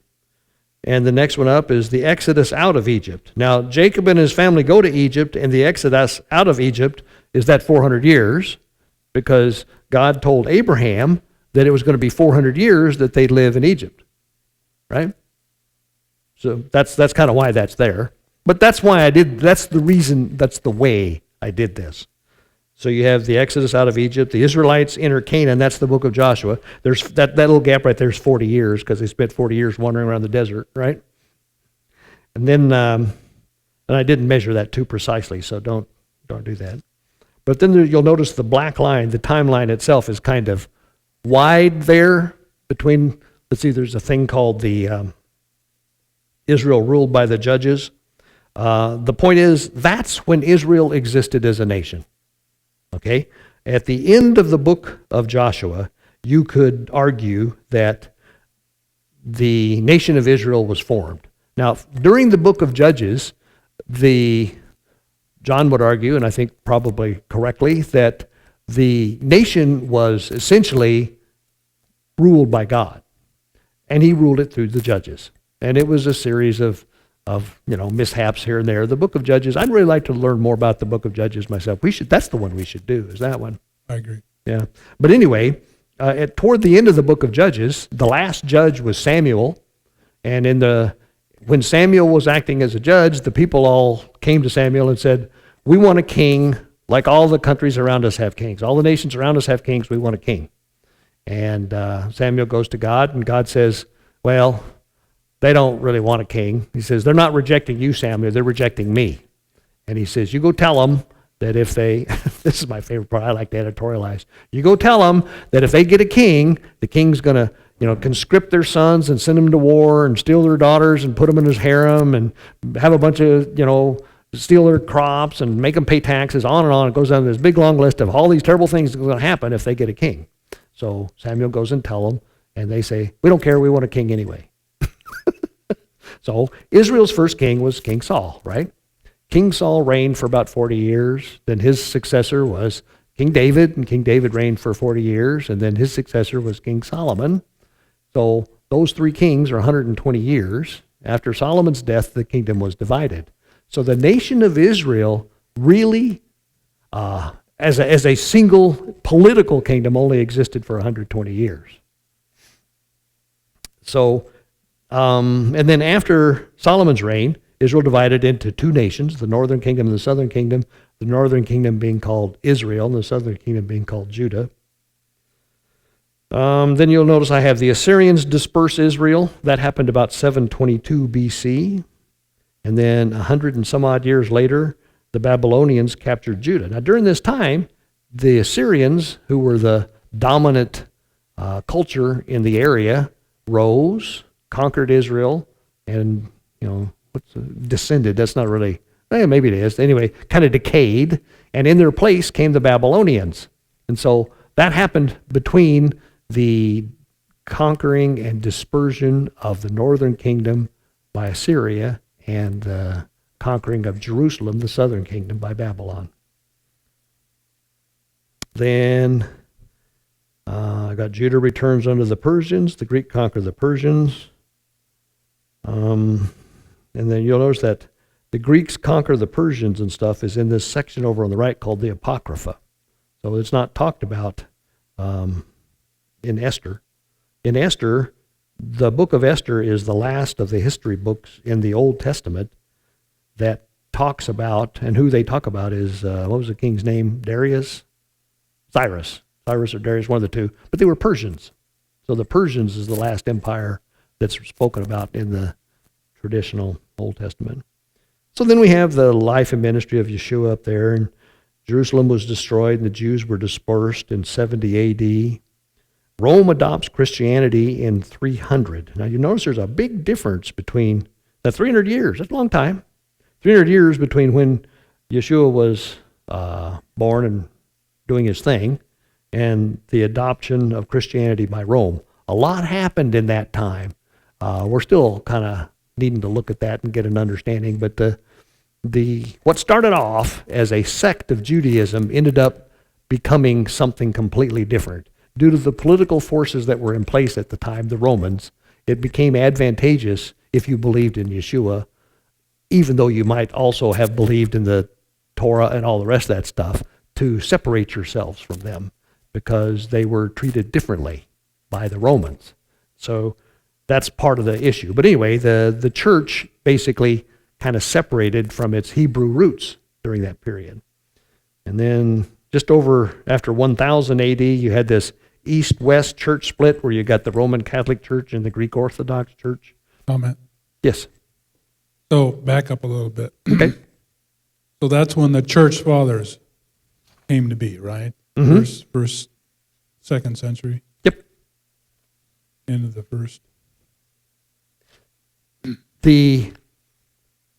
Speaker 1: And the next one up is the Exodus out of Egypt. Now, Jacob and his family go to Egypt, and the Exodus out of Egypt is that 400 years, because God told Abraham that it was going to be 400 years that they'd live in Egypt, right? So that's kind of why that's there. But that's why that's the reason, that's the way I did this. So you have the Exodus out of Egypt, the Israelites enter Canaan, that's the book of Joshua. There's that little gap right there is 40 years, because they spent 40 years wandering around the desert, right? And then, and I didn't measure that too precisely, so don't do that. But then you'll notice the black line, the timeline itself is kind of wide there between, let's see, there's a thing called the Israel ruled by the judges. The point is, that's when Israel existed as a nation. Okay? At the end of the book of Joshua, you could argue that the nation of Israel was formed. Now, during the book of Judges, John would argue, and I think probably correctly, that the nation was essentially ruled by God. And he ruled it through the judges. And it was a series of mishaps here and there. The book of Judges, I'd really like to learn more about the book of Judges myself. That's the one we should do, is that one.
Speaker 2: I agree.
Speaker 1: Yeah. But anyway, toward the end of the book of Judges, the last judge was Samuel. And when Samuel was acting as a judge, the people all came to Samuel and said, we want a king like all the countries around us have kings. All the nations around us have kings. We want a king. And Samuel goes to God, and God says, well, they don't really want a king. He says, they're not rejecting you, Samuel. They're rejecting me. And he says, you go tell them that if they, this is my favorite part, I like to editorialize. You go tell them that if they get a king, the king's going to, conscript their sons and send them to war and steal their daughters and put them in his harem and have a bunch of, steal their crops and make them pay taxes, on and on. It goes down to this big long list of all these terrible things that are going to happen if they get a king. So Samuel goes and tell them, and they say, we don't care, we want a king anyway. So Israel's first king was King Saul, right? King Saul reigned for about 40 years. Then his successor was King David, and King David reigned for 40 years. And then his successor was King Solomon. So those three kings are 120 years. After Solomon's death, the kingdom was divided. So the nation of Israel really, as a single political kingdom, only existed for 120 years. So, and then after Solomon's reign, Israel divided into two nations, the northern kingdom and the southern kingdom, the northern kingdom being called Israel and the southern kingdom being called Judah. Then you'll notice I have the Assyrians disperse Israel. That happened about 722 BC. And then 100 and some odd years later, the Babylonians captured Judah. Now during this time, the Assyrians, who were the dominant culture in the area, rose, conquered Israel, and, descended. That's not really, maybe it is. Anyway, kind of decayed, and in their place came the Babylonians. And so that happened between the conquering and dispersion of the northern kingdom by Assyria and the conquering of Jerusalem, the southern kingdom, by Babylon. Then I got Judah returns under the Persians. The Greek conquer the Persians. And then you'll notice that the Greeks conquer the Persians and stuff is in this section over on the right called the Apocrypha. So it's not talked about in Esther. In Esther, the book of Esther is the last of the history books in the Old Testament that talks about, and who they talk about is, what was the king's name? Darius? Cyrus or Darius, one of the two. But they were Persians. So the Persians is the last empire that's spoken about in the traditional Old Testament. So then we have the life and ministry of Yeshua up there, and Jerusalem was destroyed and the Jews were dispersed in 70 AD. Rome adopts Christianity in 300. Now you notice there's a big difference between the 300 years. That's a long time. 300 years between when Yeshua was born and doing his thing and the adoption of Christianity by Rome. A lot happened in that time. We're still kind of needing to look at that and get an understanding. But what started off as a sect of Judaism ended up becoming something completely different. Due to the political forces that were in place at the time, the Romans, it became advantageous if you believed in Yeshua, even though you might also have believed in the Torah and all the rest of that stuff, to separate yourselves from them because they were treated differently by the Romans. So that's part of the issue. But anyway, the church basically kind of separated from its Hebrew roots during that period. And then just over after 1000 AD, you had this east-west church split where you got the Roman Catholic Church and the Greek Orthodox Church.
Speaker 2: Comment.
Speaker 1: Yes.
Speaker 2: So back up a little bit.
Speaker 1: Okay.
Speaker 2: So that's when the church fathers came to be, right? First, second century,
Speaker 1: Yep.
Speaker 2: end of the first.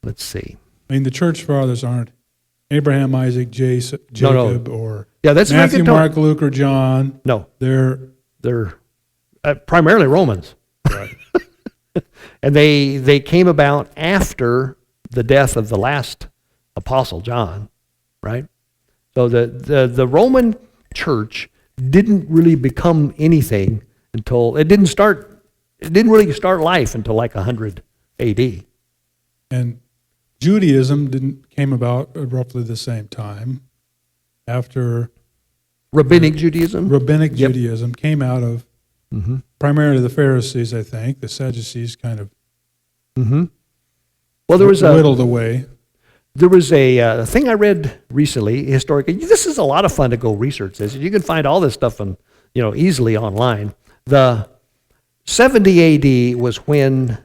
Speaker 1: Let's see.
Speaker 2: I mean, the church fathers aren't Abraham, Isaac, Jacob,
Speaker 1: No.
Speaker 2: or
Speaker 1: Yeah, that's a very
Speaker 2: Matthew,
Speaker 1: good point.
Speaker 2: Mark, Luke, or John.
Speaker 1: No,
Speaker 2: They're
Speaker 1: they're primarily Romans.
Speaker 2: right.
Speaker 1: And they came about after the death of the last apostle, John, right? So the Roman church didn't really become anything until, it didn't really start life until like 100 AD.
Speaker 2: And Judaism came about at roughly the same time after
Speaker 1: Rabbinic Judaism?
Speaker 2: Rabbinic
Speaker 1: Yep.
Speaker 2: Judaism came out of primarily the Pharisees, I think. The Sadducees kind of
Speaker 1: Well, there was
Speaker 2: whittled away.
Speaker 1: There was a thing I read recently, historically. This is a lot of fun to go research this. You can find all this stuff easily online. The 70 AD was when,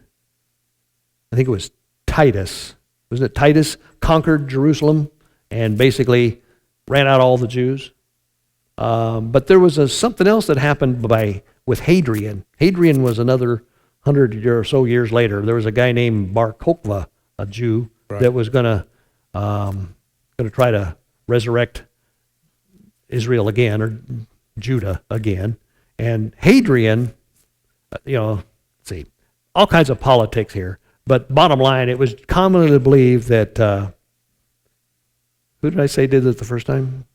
Speaker 1: I think it was Titus. Wasn't it Titus conquered Jerusalem and basically ran out all the Jews? But there was something else that happened with Hadrian. Hadrian was another 100 or so years later. There was a guy named Bar Kokhba, a Jew,
Speaker 2: Right.
Speaker 1: that was going to try to resurrect Israel again, or Judah again. And Hadrian, let's see, all kinds of politics here. But bottom line, it was commonly believed that, who did I say did it the first time?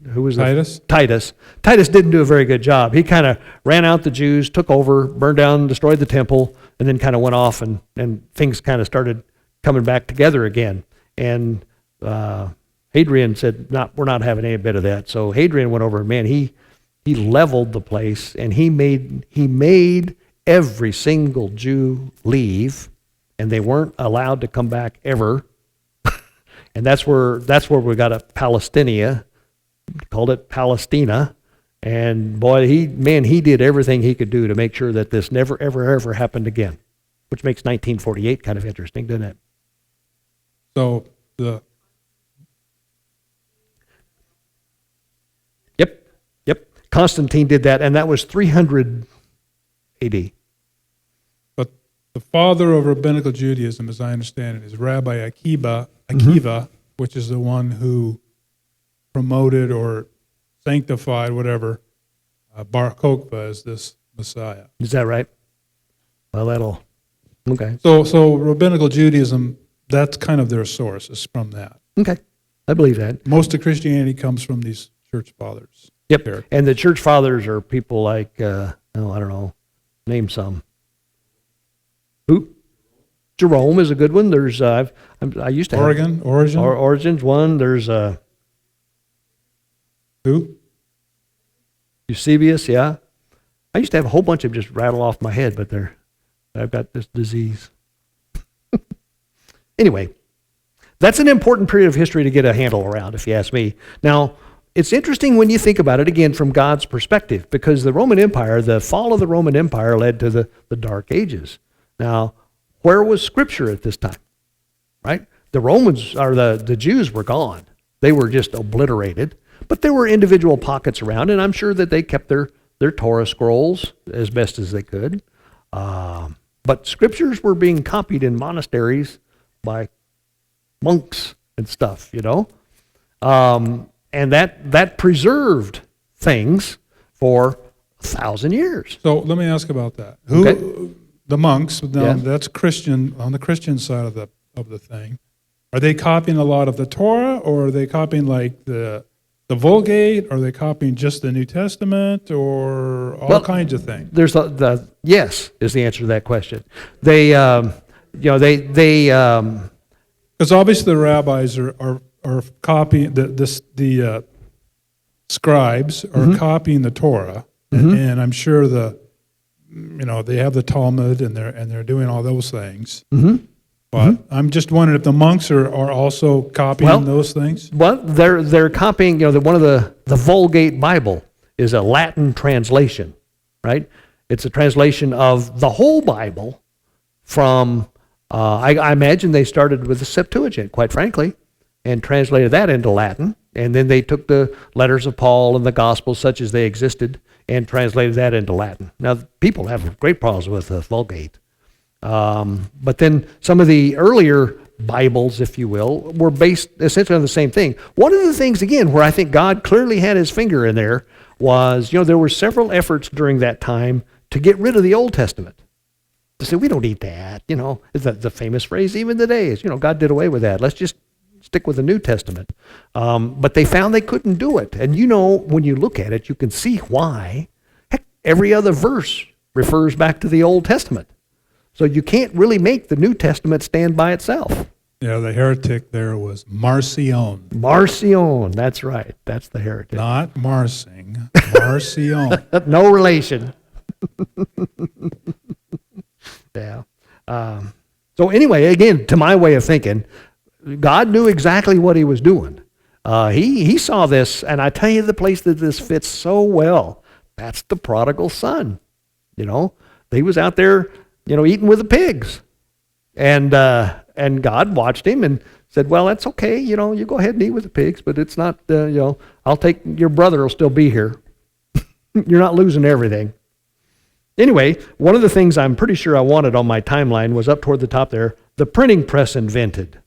Speaker 1: Who was
Speaker 2: Titus?
Speaker 1: Titus. Titus didn't do a very good job. He kind of ran out the Jews, took over, burned down, destroyed the temple, and then kind of went off, and things kind of started coming back together again. And Hadrian said, we're not having any bit of that. So Hadrian went over, and man, he leveled the place, and he made every single Jew leave, and they weren't allowed to come back ever. And that's where we got a Palestinia, called it Palestina. And boy, he did everything he could do to make sure that this never, ever, ever happened again, which makes 1948 kind of interesting, doesn't it?
Speaker 2: So
Speaker 1: Yep. Constantine did that, and that was 300 AD.
Speaker 2: but the father of rabbinical Judaism, as I understand it, is Rabbi Akiva, which is the one who promoted or sanctified whatever Bar Kokhba as this Messiah.
Speaker 1: Is that right? Well, okay.
Speaker 2: So rabbinical Judaism, that's kind of their source, is from that.
Speaker 1: Okay, I believe that.
Speaker 2: Most of Christianity comes from these church fathers.
Speaker 1: Yep.
Speaker 2: There.
Speaker 1: And the church fathers are people like, I don't know, name some. Who? Jerome is a good one. There's, I used to have.
Speaker 2: Origin?
Speaker 1: Origin's one. There's
Speaker 2: Who?
Speaker 1: Eusebius, yeah. I used to have a whole bunch of them just rattle off my head, but I've got this disease. Anyway, that's an important period of history to get a handle around, if you ask me. Now, it's interesting when you think about it, again, from God's perspective, because the Roman Empire, the fall of the Roman Empire led to the Dark Ages. Now, where was Scripture at this time? Right? The Romans, or the Jews were gone. They were just obliterated. But there were individual pockets around, and I'm sure that they kept their their Torah scrolls as best as they could. But scriptures were being copied in monasteries by monks and stuff, you know. And that preserved things for 1,000 years.
Speaker 2: So let me ask about that.
Speaker 1: Okay.
Speaker 2: The monks? Now
Speaker 1: Yeah.
Speaker 2: that's Christian, on the Christian side of the thing. Are they copying a lot of the Torah, or are they copying like the Vulgate? Or are they copying just the New Testament, or all kinds of things?
Speaker 1: There's the yes is the answer to that question. They
Speaker 2: Because obviously the rabbis are copying the scribes are copying the Torah, and I'm sure they have the Talmud and they're doing all those things. But I'm just wondering if the monks are also copying those things.
Speaker 1: Well, they're copying. One of the Vulgate Bible is a Latin translation, right? It's a translation of the whole Bible from. I imagine they started with the Septuagint, quite frankly, and translated that into Latin, and then they took the letters of Paul and the Gospels, such as they existed, and translated that into Latin. Now, people have great problems with the Vulgate. But then some of the earlier Bibles, if you will, were based essentially on the same thing. One of the things, again, where I think God clearly had his finger in there was, there were several efforts during that time to get rid of the Old Testament. To say, we don't need that, the famous phrase even today is, God did away with that. Let's just stick with the New Testament. But they found they couldn't do it. And when you look at it, you can see why. Heck, every other verse refers back to the Old Testament. So you can't really make the New Testament stand by itself.
Speaker 2: Yeah, the heretic there was Marcion.
Speaker 1: Marcion, that's right. That's the heretic.
Speaker 2: Not Marsing, Marcion.
Speaker 1: No relation. Yeah. So anyway, again, to my way of thinking, God knew exactly what he was doing. He saw this, and I tell you the place that this fits so well, that's the prodigal son. He was out there, eating with the pigs. And God watched him and said, well, that's okay. You go ahead and eat with the pigs, but it's not, I'll take, your brother will still be here. You're not losing everything. Anyway, one of the things I'm pretty sure I wanted on my timeline was up toward the top there, the printing press invented.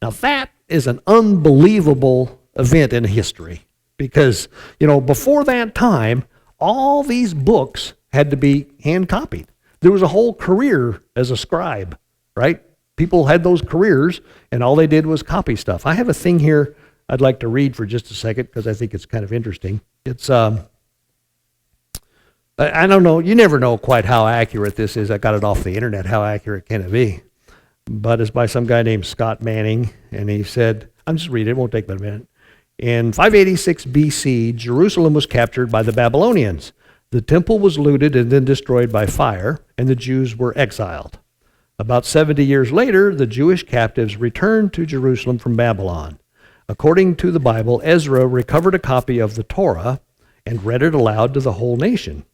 Speaker 1: Now that is an unbelievable event in history because, before that time, all these books had to be hand copied. There was a whole career as a scribe, right? People had those careers and all they did was copy stuff. I have a thing here I'd like to read for just a second because I think it's kind of interesting. It's, I don't know, you never know quite how accurate this is. I got it off the internet. How accurate can it be? But it's by some guy named Scott Manning, and he said, I'm just reading it, won't take but a minute. In 586 BC, Jerusalem was captured by the Babylonians. The temple was looted and then destroyed by fire, and the Jews were exiled. About 70 years later, the Jewish captives returned to Jerusalem from Babylon. According to the Bible, Ezra recovered a copy of the Torah and read it aloud to the whole nation.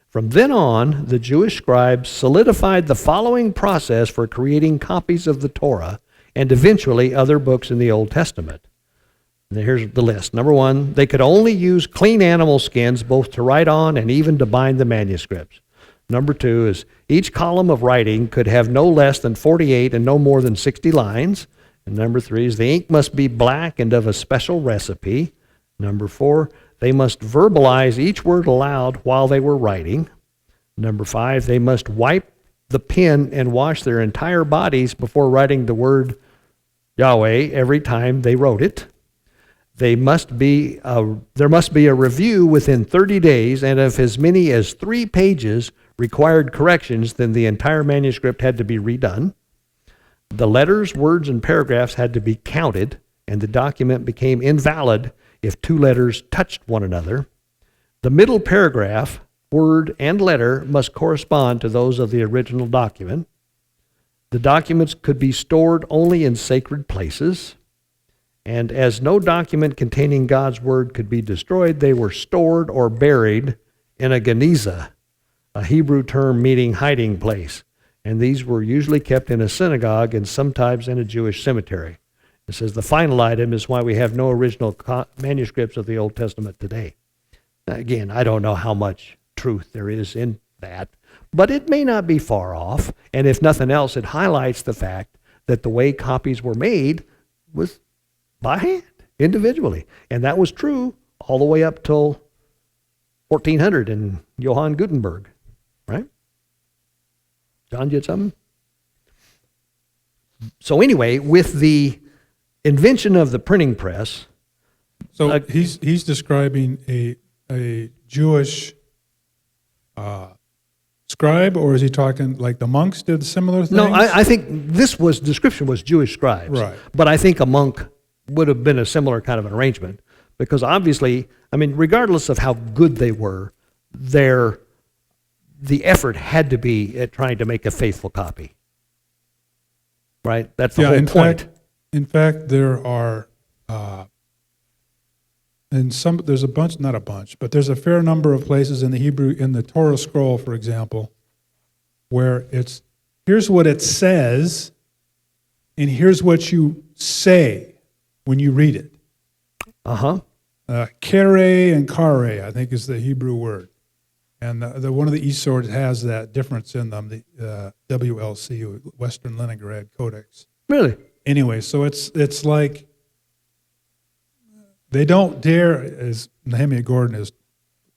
Speaker 1: From then on, the Jewish scribes solidified the following process for creating copies of the Torah and eventually other books in the Old Testament. And here's the list. Number one, they could only use clean animal skins both to write on and even to bind the manuscripts. Number two is each column of writing could have no less than 48 and no more than 60 lines. And number three is the ink must be black and of a special recipe. Number four, they must verbalize each word aloud while they were writing. Number five, they must wipe the pen and wash their entire bodies before writing the word Yahweh every time they wrote it. There must be a review within 30 days, and if as many as 3 pages required corrections, then the entire manuscript had to be redone. The letters, words, and paragraphs had to be counted, and the document became invalid if 2 letters touched one another. The middle paragraph, word, and letter must correspond to those of the original document. The documents could be stored only in sacred places. And as no document containing God's word could be destroyed, they were stored or buried in a geniza, a Hebrew term meaning hiding place. And these were usually kept in a synagogue and sometimes in a Jewish cemetery. It says the final item is why we have no original manuscripts of the Old Testament today. Again, I don't know how much truth there is in that, but it may not be far off. And if nothing else, it highlights the fact that the way copies were made was by hand, individually. And that was true all the way up till 1400 in Johann Gutenberg, right? John, did something? So anyway, with the invention of the printing press,
Speaker 2: So he's describing a Jewish scribe, or is he talking like the monks did similar things?
Speaker 1: no, I think this description was Jewish scribes.
Speaker 2: Right.
Speaker 1: But I think a monk would have been a similar kind of an arrangement, because obviously, I mean, regardless of how good they were, the effort had to be at trying to make a faithful copy. Right? That's the whole point.
Speaker 2: In fact, there are, there's a bunch, not a bunch, but there's a fair number of places in the Hebrew, in the Torah scroll, for example, where here's what it says, and here's what you say when you read it.
Speaker 1: Uh-huh.
Speaker 2: Kere and kare, I think, is the Hebrew word. And the one of the e-swords has that difference in them, the WLC, Western Leningrad Codex.
Speaker 1: Really?
Speaker 2: Anyway, so it's like they don't dare, as Nehemiah Gordon is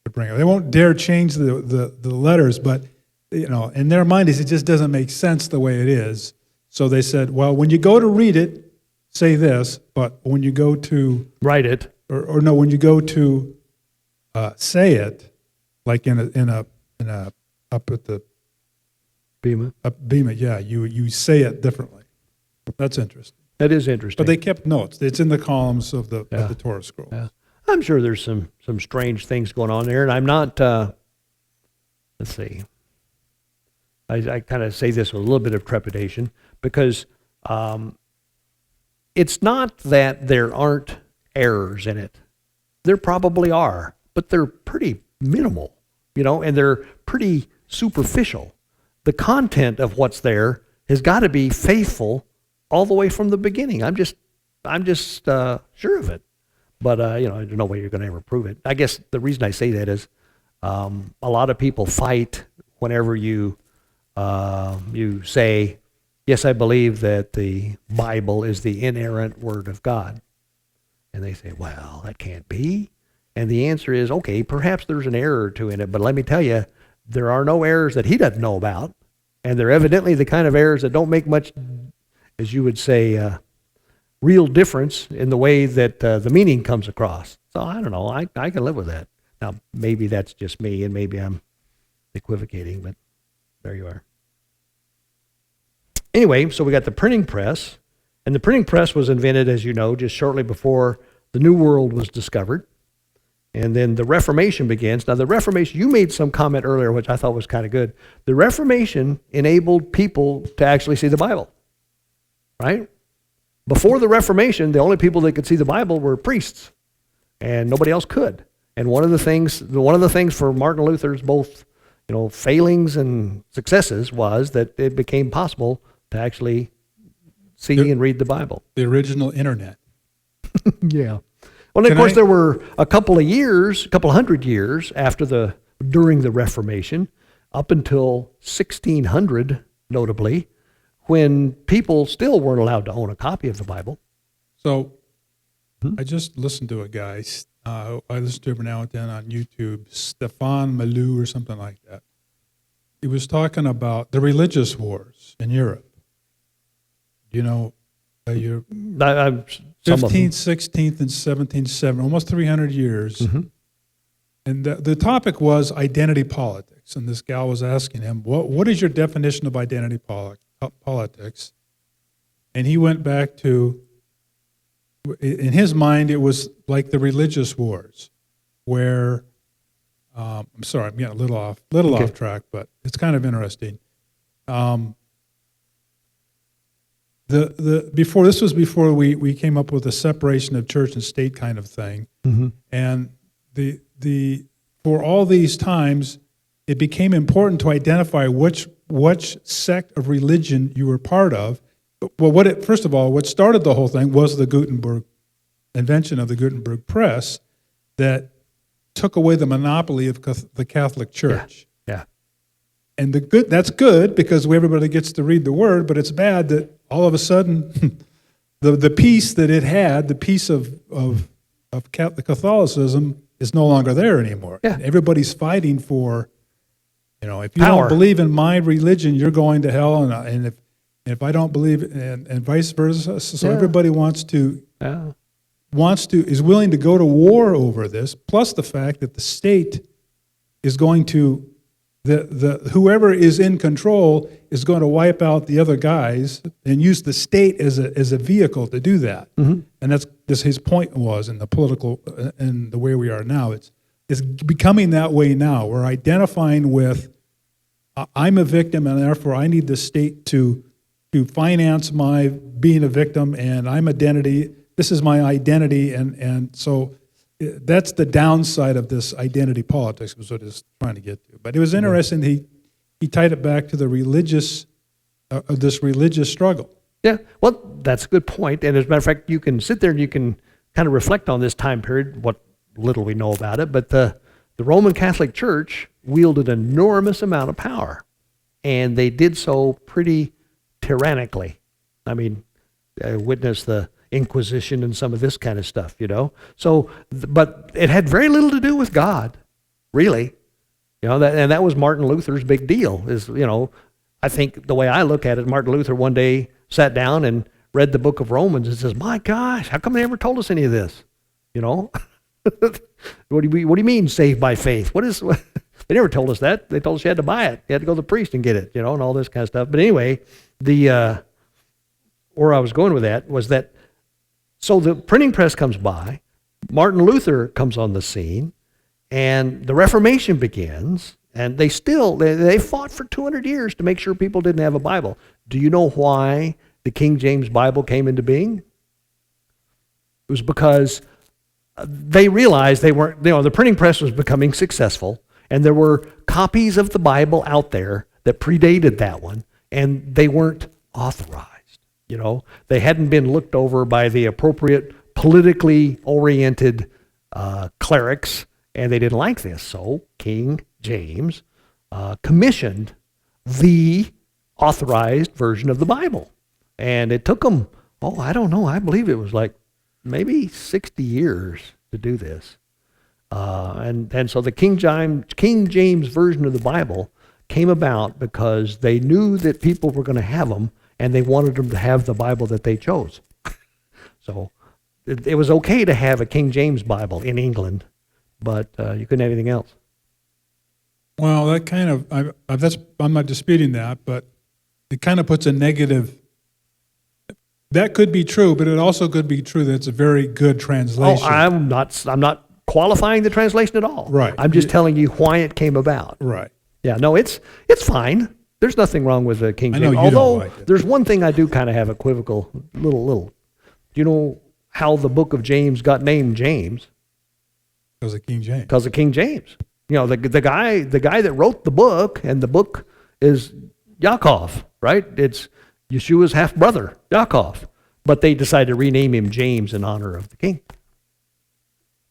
Speaker 2: to bring up, they won't dare change the letters, but in their mind it just doesn't make sense the way it is. So they said, well, when you go to read it, say this, but when you go to
Speaker 1: Write it.
Speaker 2: or no, when you go to say it, like in a up at the
Speaker 1: Bema.
Speaker 2: Bema, yeah, you say it differently. That's interesting.
Speaker 1: That is interesting.
Speaker 2: But they kept notes. It's in the columns of the Torah scroll.
Speaker 1: Yeah. I'm sure there's some strange things going on there, and I'm not, let's see. I kind of say this with a little bit of trepidation, because it's not that there aren't errors in it. There probably are, but they're pretty minimal, and they're pretty superficial. The content of what's there has got to be faithful all the way from the beginning. I'm just sure of it. But there's no way you're going to ever prove it. I guess the reason I say that is a lot of people fight whenever you say, yes, I believe that the Bible is the inerrant Word of God. And they say, well, that can't be. And the answer is, okay, perhaps there's an error or two in it, but let me tell you, there are no errors that he doesn't know about. And they're evidently the kind of errors that don't make much, as you would say, real difference in the way that the meaning comes across. So I don't know. I can live with that. Now, maybe that's just me, and maybe I'm equivocating, but there you are. Anyway, so we got the printing press, and the printing press was invented, as you know, just shortly before the New World was discovered. And then the Reformation begins. Now, the Reformation, you made some comment earlier, which I thought was kind of good. The Reformation enabled people to actually see the Bible, right? Before the Reformation, the only people that could see the Bible were priests, and nobody else could. And one of the things for Martin Luther's both, failings and successes was that it became possible to actually see and read the Bible.
Speaker 2: The original internet.
Speaker 1: Yeah. Well, and of course, there were a couple of hundred years during the Reformation, up until 1600, notably, when people still weren't allowed to own a copy of the Bible.
Speaker 2: So I just listened to a guy, I listen to him now and then on YouTube, Stefan Malou or something like that. He was talking about the religious wars in Europe. Your 15th, 16th, and 17th, 17th, almost 300 years.
Speaker 1: Mm-hmm.
Speaker 2: And the topic was identity politics. And this gal was asking him, what is your definition of identity politics? And he went back to, in his mind, it was like the religious wars, where, I'm sorry, I'm getting a little off track, but it's kind of interesting. This was before we came up with the separation of church and state kind of thing.
Speaker 1: Mm-hmm.
Speaker 2: And for all these times, it became important to identify which sect of religion you were part of. Well, first of all, what started the whole thing was the invention of the Gutenberg press, that took away the monopoly of the Catholic Church.
Speaker 1: Yeah.
Speaker 2: And that's good because everybody gets to read the Word, but it's bad that all of a sudden the peace that it had, the peace of Catholicism, is no longer there anymore.
Speaker 1: Yeah.
Speaker 2: Everybody's fighting for, if you
Speaker 1: Power.
Speaker 2: don't believe in my religion, you're going to hell, and if I don't believe, and vice versa. So
Speaker 1: Yeah.
Speaker 2: everybody is willing to go to war over this. Plus the fact that the state is going to, whoever is in control is going to wipe out the other guys and use the state as a vehicle to do that.
Speaker 1: Mm-hmm.
Speaker 2: And that's his point was in the political, in the way we are now. It's becoming that way now. We're identifying with, I'm a victim, and therefore I need the state to finance my being a victim, and this is my identity, and so that's the downside of this identity politics, was what it's trying to get to. But it was interesting, he tied it back to the religious, this religious struggle.
Speaker 1: Yeah, well, that's a good point. And as a matter of fact, you can sit there and you can kind of reflect on this time period, what little we know about it. But the Roman Catholic Church wielded an enormous amount of power, and they did so pretty tyrannically. I mean, I witnessed the Inquisition and some of this kind of stuff, So, but it had very little to do with God, really. That was Martin Luther's big deal. I think the way I look at it, Martin Luther one day sat down and read the book of Romans and says, "My gosh, how come they never told us any of this?" What do you mean saved by faith? They never told us that. They told us you had to buy it. You had to go to the priest and get it, and all this kind of stuff. But anyway, where I was going with that was that, so the printing press comes by, Martin Luther comes on the scene, and the Reformation begins, and they fought for 200 years to make sure people didn't have a Bible. Do you know why the King James Bible came into being? It was because they realized the printing press was becoming successful, and there were copies of the Bible out there that predated that one, and they weren't authorized. They hadn't been looked over by the appropriate politically oriented clerics, and they didn't like this. So King James commissioned the authorized version of the Bible. And it took them, I don't know, I believe it was like maybe 60 years to do this. And so the King James version of the Bible came about because they knew that people were going to have them, and they wanted them to have the Bible that they chose. So it was okay to have a King James Bible in England, but you couldn't have anything else.
Speaker 2: Well, that kind of, I'm not disputing that, but it kind of puts a negative. That could be true, but it also could be true that it's a very good translation.
Speaker 1: I'm not qualifying the translation at all.
Speaker 2: Right.
Speaker 1: I'm just telling you why it came about.
Speaker 2: Right.
Speaker 1: Yeah, no, it's fine. There's nothing wrong with the King
Speaker 2: I
Speaker 1: James.
Speaker 2: know you don't
Speaker 1: Although
Speaker 2: like it.
Speaker 1: there's one thing I do kind of have equivocal little. Do you know how the book of James got named James?
Speaker 2: Because of King James.
Speaker 1: Because of King James. The guy that wrote the book, and the book is Yaakov, right? It's Yeshua's half brother, Yaakov. But they decided to rename him James in honor of the king.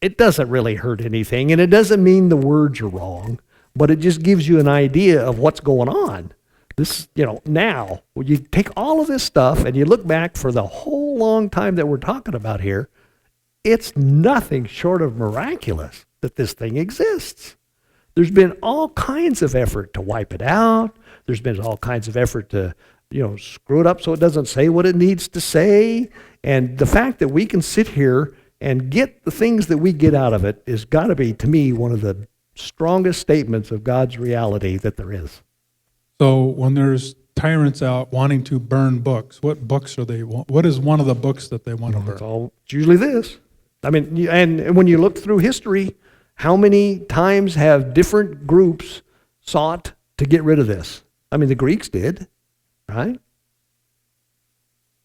Speaker 1: It doesn't really hurt anything, and it doesn't mean the words are wrong, but it just gives you an idea of what's going on. This, now, when you take all of this stuff and you look back for the whole long time that we're talking about here, it's nothing short of miraculous that this thing exists. There's been all kinds of effort to wipe it out. There's been all kinds of effort to, screw it up so it doesn't say what it needs to say. And the fact that we can sit here and get the things that we get out of it is got to be, to me, one of the strongest statements of God's reality that there is.
Speaker 2: So when there's tyrants out wanting to burn books, what books are they? What is one of the books that they want to burn?
Speaker 1: It's usually this. I mean, and when you look through history, how many times have different groups sought to get rid of this? I mean, the Greeks did, right?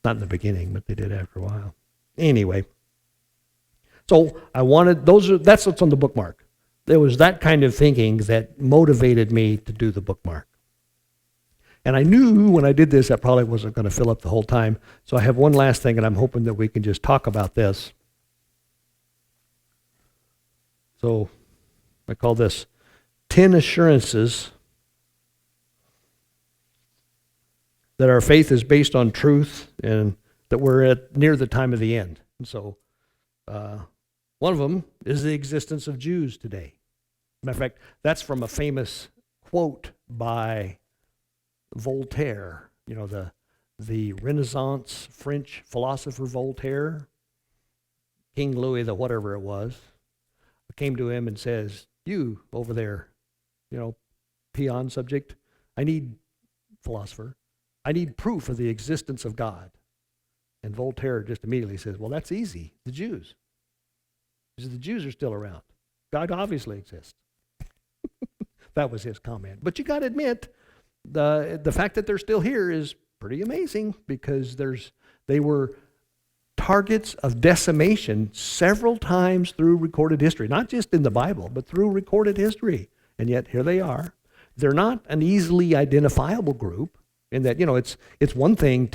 Speaker 1: Not in the beginning, but they did after a while. Anyway, so that's what's on the bookmark. There was that kind of thinking that motivated me to do the bookmark. And I knew when I did this, I probably wasn't going to fill up the whole time. So I have one last thing, and I'm hoping that we can just talk about this. So I call this 10 assurances that our faith is based on truth and that we're at near the time of the end. And so one of them is the existence of Jews today. Matter of fact, that's from a famous quote by Voltaire, you know, the Renaissance French philosopher Voltaire, King Louis the whatever it was, came to him and says, "You over there, you know, peon subject, I need proof of the existence of God." And Voltaire just immediately says, "Well, that's easy, the Jews." He says, "The Jews are still around. God obviously exists." That was his comment. But you got to admit, the fact that they're still here is pretty amazing, because they were targets of decimation several times through recorded history, not just in the Bible, but through recorded history. And yet here they are. They're not an easily identifiable group, in that, you know, it's one thing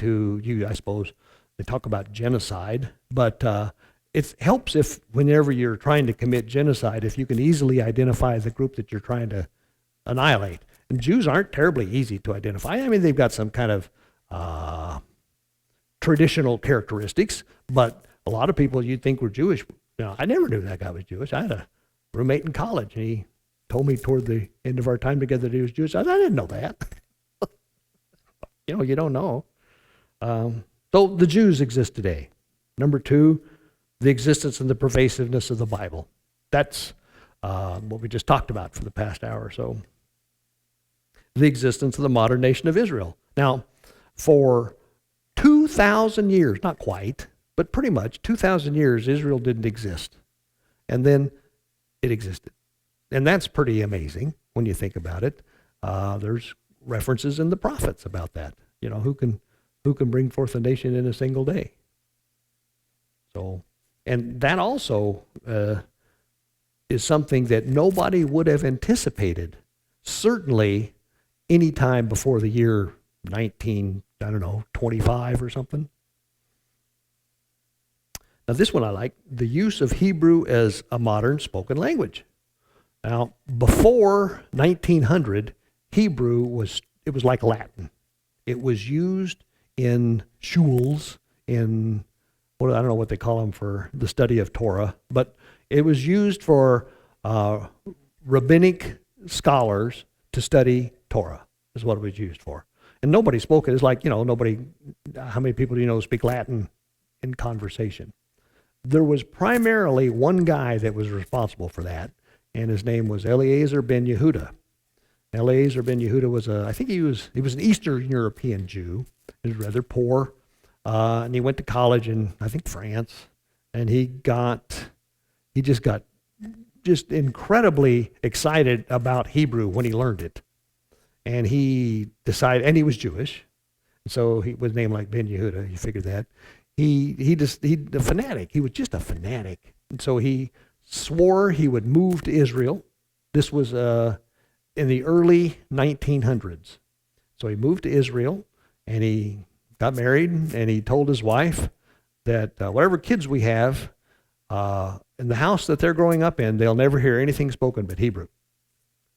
Speaker 1: I suppose, they talk about genocide, but it helps if whenever you're trying to commit genocide, if you can easily identify the group that you're trying to annihilate. And Jews aren't terribly easy to identify. I mean, they've got some kind of traditional characteristics, but a lot of people you'd think were Jewish. You know, I never knew that guy was Jewish. I had a roommate in college, and he told me toward the end of our time together that he was Jewish. I didn't know that. You know, you don't know. So the Jews exist today. Number two, the existence and the pervasiveness of the Bible. That's what we just talked about for the past hour or so. The existence of the modern nation of Israel. Now, for 2,000 years, not quite, but pretty much 2,000 years, Israel didn't exist. And then it existed. And that's pretty amazing when you think about it. There's references in the prophets about that. You know, who can bring forth a nation in a single day? So, and that also is something that nobody would have anticipated, certainly any time before the year 25 or something. Now this one I like, the use of Hebrew as a modern spoken language. Now, before 1900, Hebrew was like Latin. It was used in shuls, in, I don't know what they call them for the study of Torah, but it was used for rabbinic scholars to study Torah, is what it was used for. And nobody spoke it. It's like, you know, how many people do you know speak Latin in conversation? There was primarily one guy that was responsible for that, and his name was Eliezer ben Yehuda. Eliezer ben Yehuda was he was an Eastern European Jew. He was rather poor, and he went to college in, I think, France, and he just got incredibly excited about Hebrew when he learned it. And he decided, and he was Jewish, so he was named like Ben Yehuda. You figured that. He a fanatic. He was just a fanatic, and so he swore he would move to Israel. This was in the early 1900s. So he moved to Israel, and he got married, and he told his wife that whatever kids we have in the house that they're growing up in, they'll never hear anything spoken but Hebrew.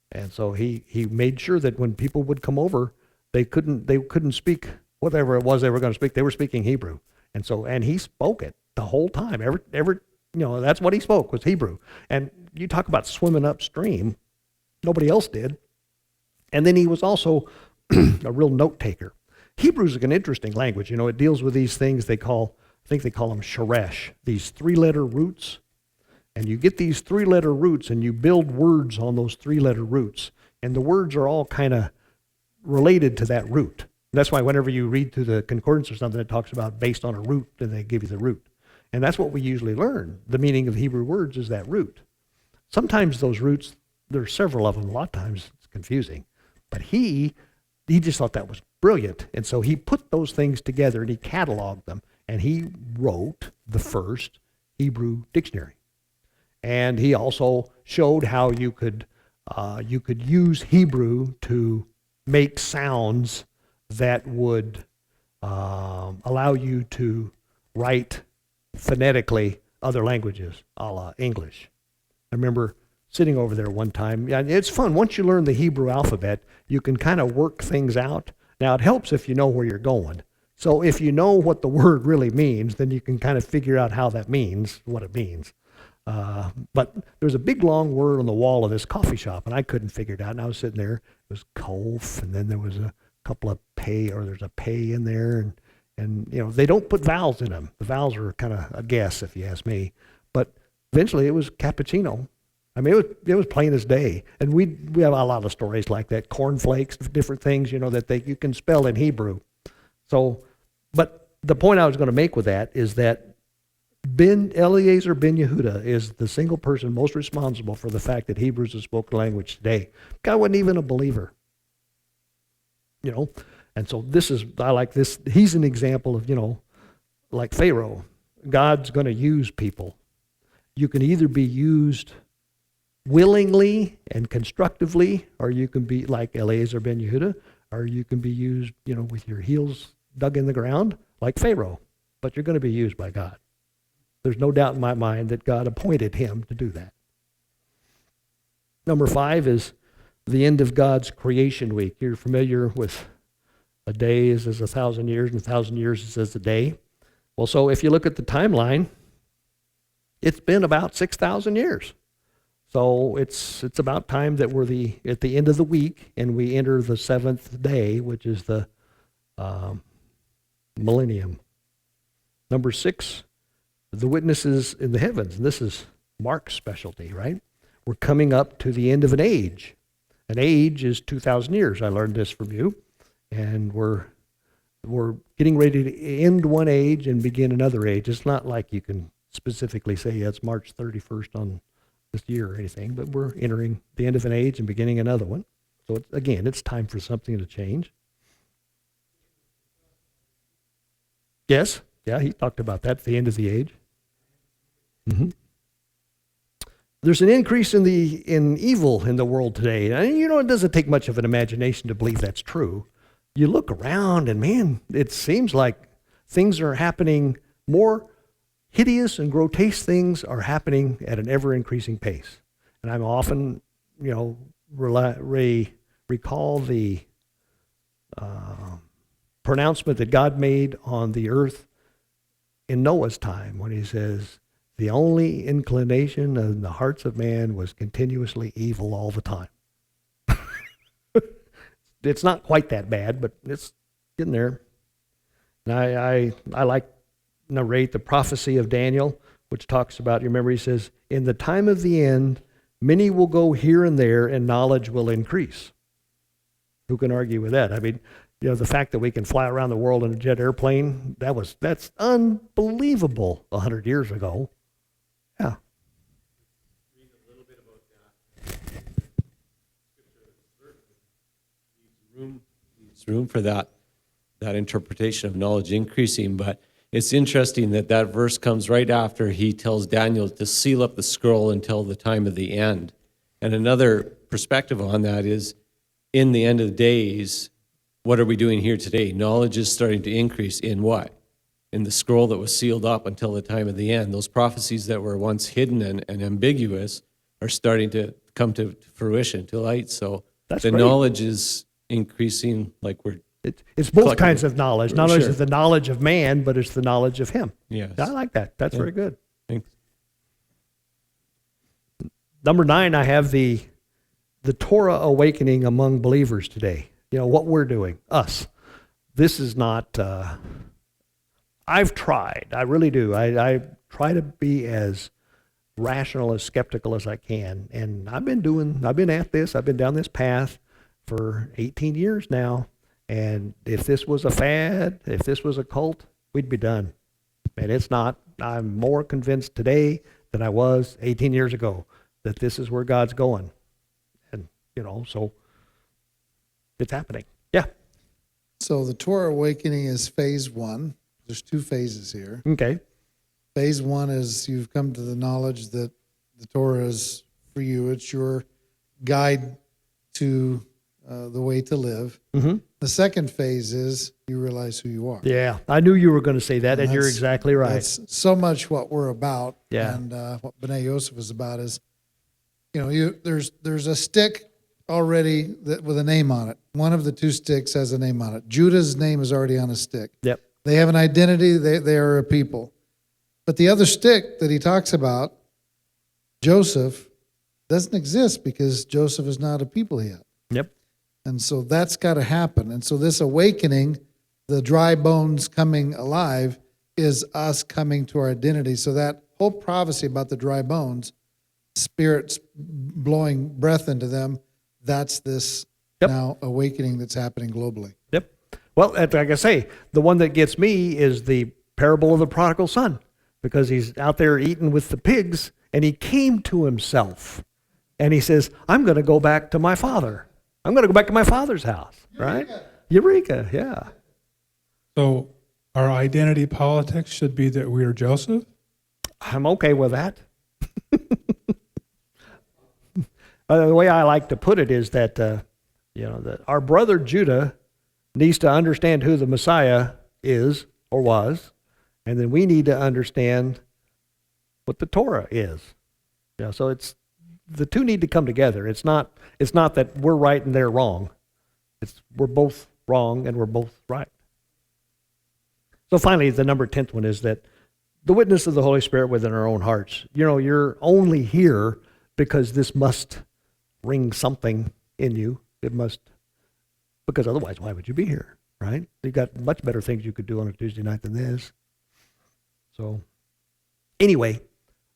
Speaker 1: And so he made sure that when people would come over, they couldn't speak whatever it was they were going to speak. They were speaking Hebrew. And he spoke it the whole time. That's what he spoke, was Hebrew. And you talk about swimming upstream, nobody else did. And then he was also a real note taker. Hebrew's an interesting language. You know, it deals with these things I think they call them sharesh, these three-letter roots. And you get these three-letter roots, and you build words on those three-letter roots. And the words are all kind of related to that root. That's why whenever you read through the concordance or something, it talks about based on a root, and they give you the root. And that's what we usually learn. The meaning of Hebrew words is that root. Sometimes those roots, there are several of them. A lot of times it's confusing. But he just thought that was brilliant. And so he put those things together, and he cataloged them. And he wrote the first Hebrew dictionary. And he also showed how you could use Hebrew to make sounds that would allow you to write phonetically other languages, a la English. I remember sitting over there one time. Yeah, it's fun. Once you learn the Hebrew alphabet, you can kind of work things out. Now, it helps if you know where you're going. So if you know what the word really means, then you can kind of figure out how that means, what it means. But there's a big long word on the wall of this coffee shop, and I couldn't figure it out. And I was sitting there. It was kof, and then there was a couple of pay, or there's a pay in there, and you know, they don't put vowels in them. The vowels are kind of a guess, if you ask me. But eventually, it was cappuccino. I mean, it was plain as day. And we have a lot of stories like that, cornflakes, different things, you know, that you can spell in Hebrew. So, but the point I was going to make with that is that Eliezer ben Yehuda is the single person most responsible for the fact that Hebrew is a spoken language today. Guy wasn't even a believer, you know. And so I like this. He's an example of, you know, like Pharaoh. God's going to use people. You can either be used willingly and constructively, or you can be like Eliezer ben Yehuda, or you can be used, you know, with your heels dug in the ground, like Pharaoh. But you're going to be used by God. There's no doubt in my mind that God appointed him to do that. Number 5 is the end of God's creation week. You're familiar with a day is as 1,000 years, and 1,000 years is as a day. Well, so if you look at the timeline, it's been about 6,000 years. So it's about time that we're at the end of the week, and we enter the 7th day, which is the millennium. Number 6, the witnesses in the heavens. And this is Mark's specialty, right? We're coming up to the end of an age. An age is 2,000 years. I learned this from you. And we're getting ready to end one age and begin another age. It's not like you can specifically say it's March 31st on this year or anything, but we're entering the end of an age and beginning another one. So it's time for something to change. Yes, yeah, he talked about that, the end of the age. Mm-hmm. There's an increase in evil in the world today. And you know, it doesn't take much of an imagination to believe that's true. You look around and man, it seems like things are happening, more hideous and grotesque things are happening at an ever increasing pace. And I'm often, you know, recall the pronouncement that God made on the earth in Noah's time when he says, the only inclination in the hearts of man was continuously evil all the time. It's not quite that bad, but it's getting there. And I like narrate the prophecy of Daniel, which talks about, you remember he says, in the time of the end, many will go here and there and knowledge will increase. Who can argue with that? I mean, you know, the fact that we can fly around the world in a jet airplane, that's unbelievable 100 years ago. Yeah.
Speaker 5: Read a little bit about that. Leaves room for that interpretation of knowledge increasing, but it's interesting that verse comes right after he tells Daniel to seal up the scroll until the time of the end. And another perspective on that is, in the end of the days, what are we doing here today? Knowledge is starting to increase in what? In the scroll that was sealed up until the time of the end. Those prophecies that were once hidden and ambiguous are starting to come to fruition, to light. So
Speaker 1: That's
Speaker 5: the
Speaker 1: great.
Speaker 5: knowledge is increasing, like we're...
Speaker 1: It's both
Speaker 5: Collective.
Speaker 1: kinds of knowledge. Not only is
Speaker 5: Sure.
Speaker 1: it the knowledge of man, but it's the knowledge of him.
Speaker 5: Yes.
Speaker 1: I like that. That's
Speaker 5: Yeah.
Speaker 1: very good.
Speaker 5: Thanks.
Speaker 1: Number 9, I have the Torah awakening among believers today. You know, what we're doing, us. This is not, I've tried, I really do. I try to be as rational, as skeptical as I can. And I've been at this, I've been down this path for 18 years now. And if this was a fad, if this was a cult, we'd be done. And it's not. I'm more convinced today than I was 18 years ago that this is where God's going. And, you know, so it's happening. Yeah.
Speaker 3: So the Torah awakening is phase 1. There's 2 phases here.
Speaker 1: Okay.
Speaker 3: Phase 1 is you've come to the knowledge that the Torah is for you. It's your guide to the way to live.
Speaker 1: Mm-hmm.
Speaker 3: The second phase is you realize who you are.
Speaker 1: Yeah. I knew you were going to say that, and you're
Speaker 3: that's-
Speaker 1: exactly right.
Speaker 3: That's so much what we're about.
Speaker 1: Yeah.
Speaker 3: And what B'nai Yosef is about is there's a stick already with a name on it. One of the two sticks has a name on it. Judah's name is already on a stick.
Speaker 1: Yep.
Speaker 3: They have an identity. They are a people. But the other stick that he talks about, Joseph, doesn't exist because Joseph is not a people yet.
Speaker 1: Yep.
Speaker 3: And so that's got to happen. And so this awakening, the dry bones coming alive, is us coming to our identity. So that whole prophecy about the dry bones, spirits blowing breath into them, that's this
Speaker 1: Yep.
Speaker 3: now awakening that's happening globally.
Speaker 1: Yep. Well, like I say, the one that gets me is the parable of the prodigal son, because he's out there eating with the pigs, and he came to himself, and he says, I'm going to go back to my father. I'm going to go back to my father's house, right? Eureka, yeah.
Speaker 2: So our identity politics should be that we are Joseph?
Speaker 1: I'm okay with that. The way I like to put it is that, that our brother Judah needs to understand who the Messiah is or was, and then we need to understand what the Torah is. So it's the two need to come together. It's not that we're right and they're wrong. We're both wrong and we're both right. So finally, the number 10th one is that the witness of the Holy Spirit within our own hearts. You're only here because this must ring something in you. It must, because otherwise, why would you be here, right? You've got much better things you could do on a Tuesday night than this. So anyway,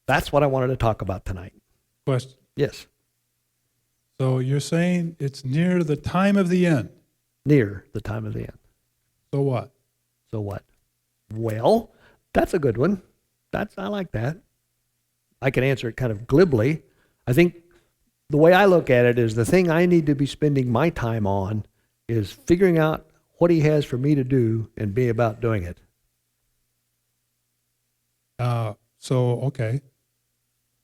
Speaker 1: that's what I wanted to talk about tonight.
Speaker 2: Question.
Speaker 1: Yes,
Speaker 2: So you're saying it's near the time of the end.
Speaker 1: near the time of the end.
Speaker 2: So what?
Speaker 1: So what? Well, that's a good one. I like that. I can answer it kind of glibly. I think the way I look at it is the thing I need to be spending my time on is figuring out what he has for me to do and be about doing it.
Speaker 2: Okay.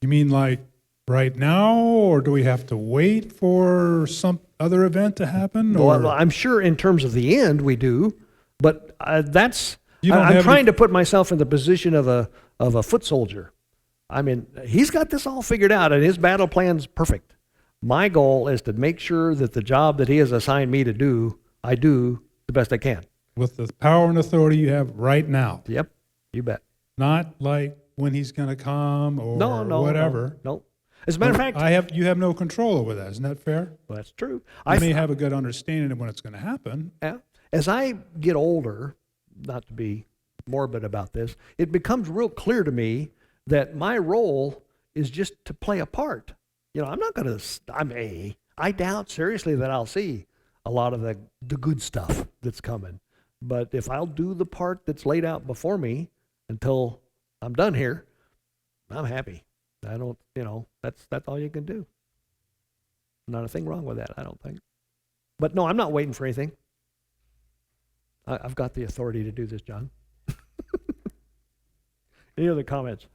Speaker 2: You mean like right now, or do we have to wait for some other event to happen? Or
Speaker 1: Well, I'm sure in terms of the end we do, but that's
Speaker 2: You don't
Speaker 1: I'm
Speaker 2: have
Speaker 1: trying
Speaker 2: any-
Speaker 1: to put myself in the position of a foot soldier. I mean, he's got this all figured out, and his battle plan's perfect. My goal is to make sure that the job that he has assigned me to do, I do the best I can.
Speaker 2: with the power and authority you have right now,
Speaker 1: Yep, you bet.
Speaker 2: not like when he's going to come or
Speaker 1: No,
Speaker 2: whatever.
Speaker 1: No. As a matter of fact,
Speaker 2: You have no control over that. Isn't that fair?
Speaker 1: well, that's true.
Speaker 2: You may have a good understanding of when it's going to happen.
Speaker 1: Yeah. As I get older, not to be morbid about this, it becomes real clear to me that my role is just to play a part. I'm not going to, I doubt seriously that I'll see a lot of the good stuff that's coming. But if I'll do the part that's laid out before me until I'm done here, I'm happy. I don't, that's all you can do. Not a thing wrong with that, I don't think. But no, I'm not waiting for anything. I've got the authority to do this, John. Any other comments?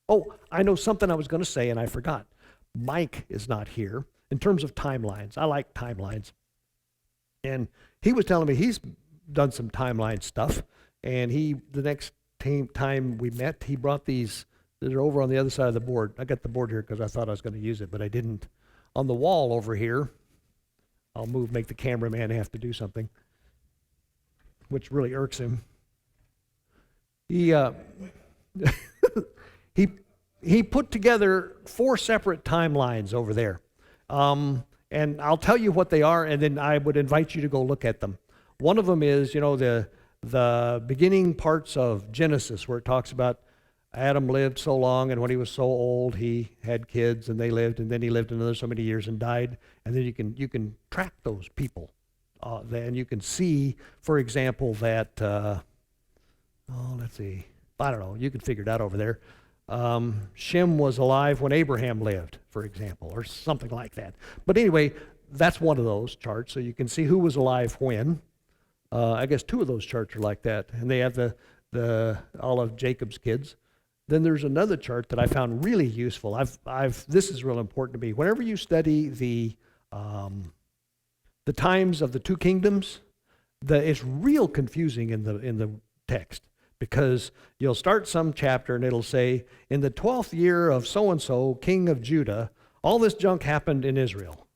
Speaker 1: Oh, I know something I was going to say and I forgot. Mike is not here. In terms of timelines, I like timelines. And he was telling me he's done some timeline stuff. And the next time we met, he brought these that are over on the other side of the board. I got the board here because I thought I was going to use it, but I didn't. On the wall over here, I'll make the cameraman have to do something, which really irks him. He put together 4 separate timelines over there. And I'll tell you what they are, and then I would invite you to go look at them. One of them is, the beginning parts of Genesis, where it talks about Adam lived so long, and when he was so old, he had kids, and they lived, and then he lived another so many years and died. And then you can track those people. Then you can see, for example, that, let's see, I don't know, you can figure it out over there. Shem was alive when Abraham lived, for example, or something like that. But anyway, that's one of those charts, so you can see who was alive when. I guess 2 of those charts are like that, and they have the all of Jacob's kids. Then there's another chart that I found really useful. This is real important to me. Whenever you study the times of the 2 kingdoms, it's real confusing in the text, because you'll start some chapter and it'll say, in the 12th year of so-and-so, king of Judah, all this junk happened in Israel.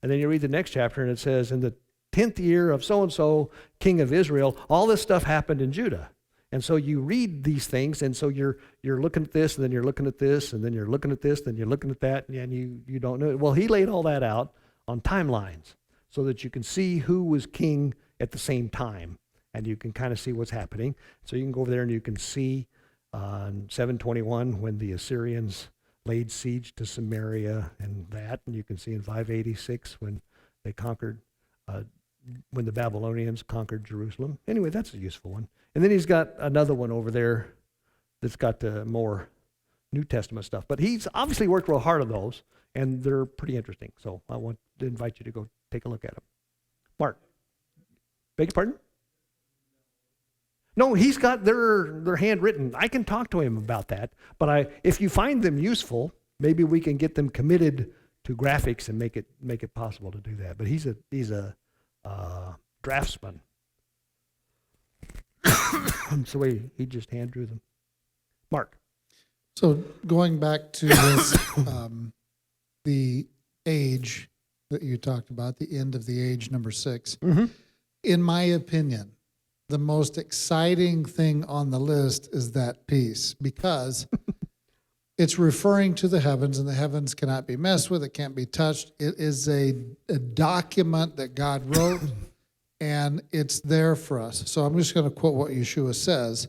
Speaker 1: And then you read the next chapter and it says, in the 10th year of so-and-so, king of Israel, all this stuff happened in Judah. And so you read these things, and so you're looking at this, and then you're looking at this, and then you're looking at this, then you're looking at that, and you don't know. Well, he laid all that out on timelines so that you can see who was king at the same time, and you can kind of see what's happening. So you can go over there and you can see in 721 when the Assyrians laid siege to Samaria and that, and you can see in 586 when they conquered, when the Babylonians conquered Jerusalem. Anyway, that's a useful one. And then he's got another one over there that's got the more New Testament stuff. But he's obviously worked real hard on those, and they're pretty interesting. So I want to invite you to go take a look at them. Mark, beg your pardon? No, he's got their handwritten. I can talk to him about that. But if you find them useful, maybe we can get them committed to graphics and make it possible to do that. But he's a draftsman. So he just hand drew them. Mark.
Speaker 3: So going back to this, the age that you talked about, the end of the age, number 6.
Speaker 1: Mm-hmm.
Speaker 3: In my opinion, the most exciting thing on the list is that piece, because it's referring to the heavens, and the heavens cannot be messed with. It can't be touched. It is a document that God wrote, and it's there for us. So I'm just going to quote what Yeshua says.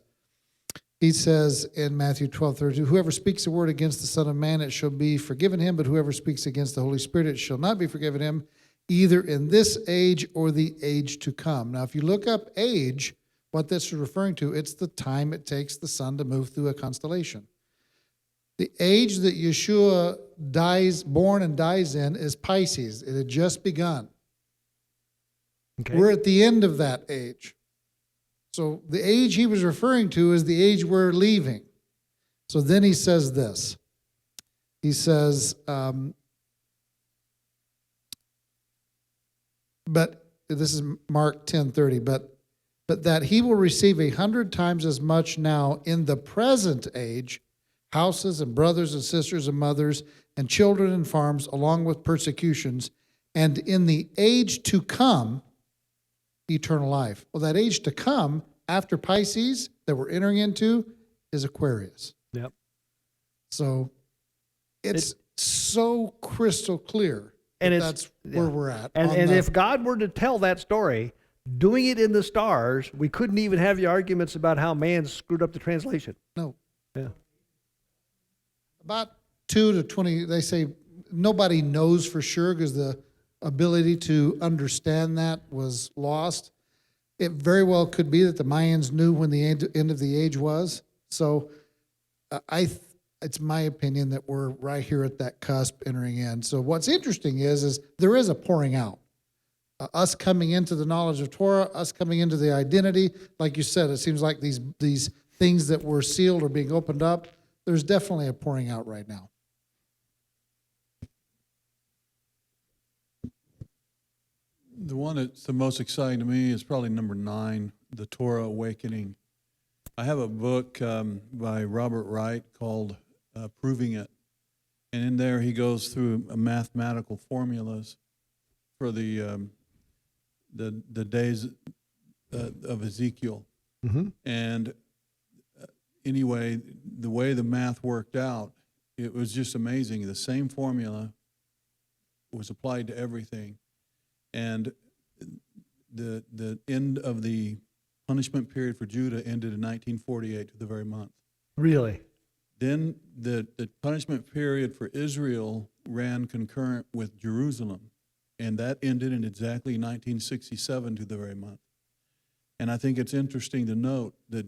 Speaker 3: He says in Matthew 12:32, whoever speaks a word against the Son of Man, it shall be forgiven him, but whoever speaks against the Holy Spirit, it shall not be forgiven him, either in this age or the age to come. Now, if you look up age, what this is referring to, it's the time it takes the sun to move through a constellation. The age that Yeshua born and dies in is Pisces. It had just begun.
Speaker 1: Okay.
Speaker 3: We're at the end of that age. So the age he was referring to is the age we're leaving. So then he says this. He says, but this is Mark 10:30, but that he will receive 100 times as much now in the present age, houses and brothers and sisters and mothers and children and farms, along with persecutions, and in the age to come, eternal life. Well, that age to come after Pisces that we're entering into is Aquarius.
Speaker 1: Yep.
Speaker 3: So it's so crystal clear.
Speaker 1: And
Speaker 3: that's where we're at.
Speaker 1: And if God were to tell that story, doing it in the stars, we couldn't even have the arguments about how man screwed up the translation.
Speaker 3: No.
Speaker 1: Yeah.
Speaker 3: About 2 to 20, they say nobody knows for sure because the ability to understand that was lost. It very well could be that the Mayans knew when the end of the age was. So it's my opinion that we're right here at that cusp entering in. So what's interesting is there is a pouring out. Us coming into the knowledge of Torah, us coming into the identity. Like you said, it seems like these things that were sealed are being opened up. There's definitely a pouring out right now.
Speaker 6: The one that's the most exciting to me is probably number 9, The Torah Awakening. I have a book by Robert Wright called Proving It. And in there he goes through mathematical formulas for the days of Ezekiel.
Speaker 1: Mm-hmm.
Speaker 6: And anyway, the way the math worked out, it was just amazing. The same formula was applied to everything. And the end of the punishment period for Judah ended in 1948 to the very month.
Speaker 1: Really?
Speaker 6: Then the punishment period for Israel ran concurrent with Jerusalem, and that ended in exactly 1967 to the very month. And I think it's interesting to note that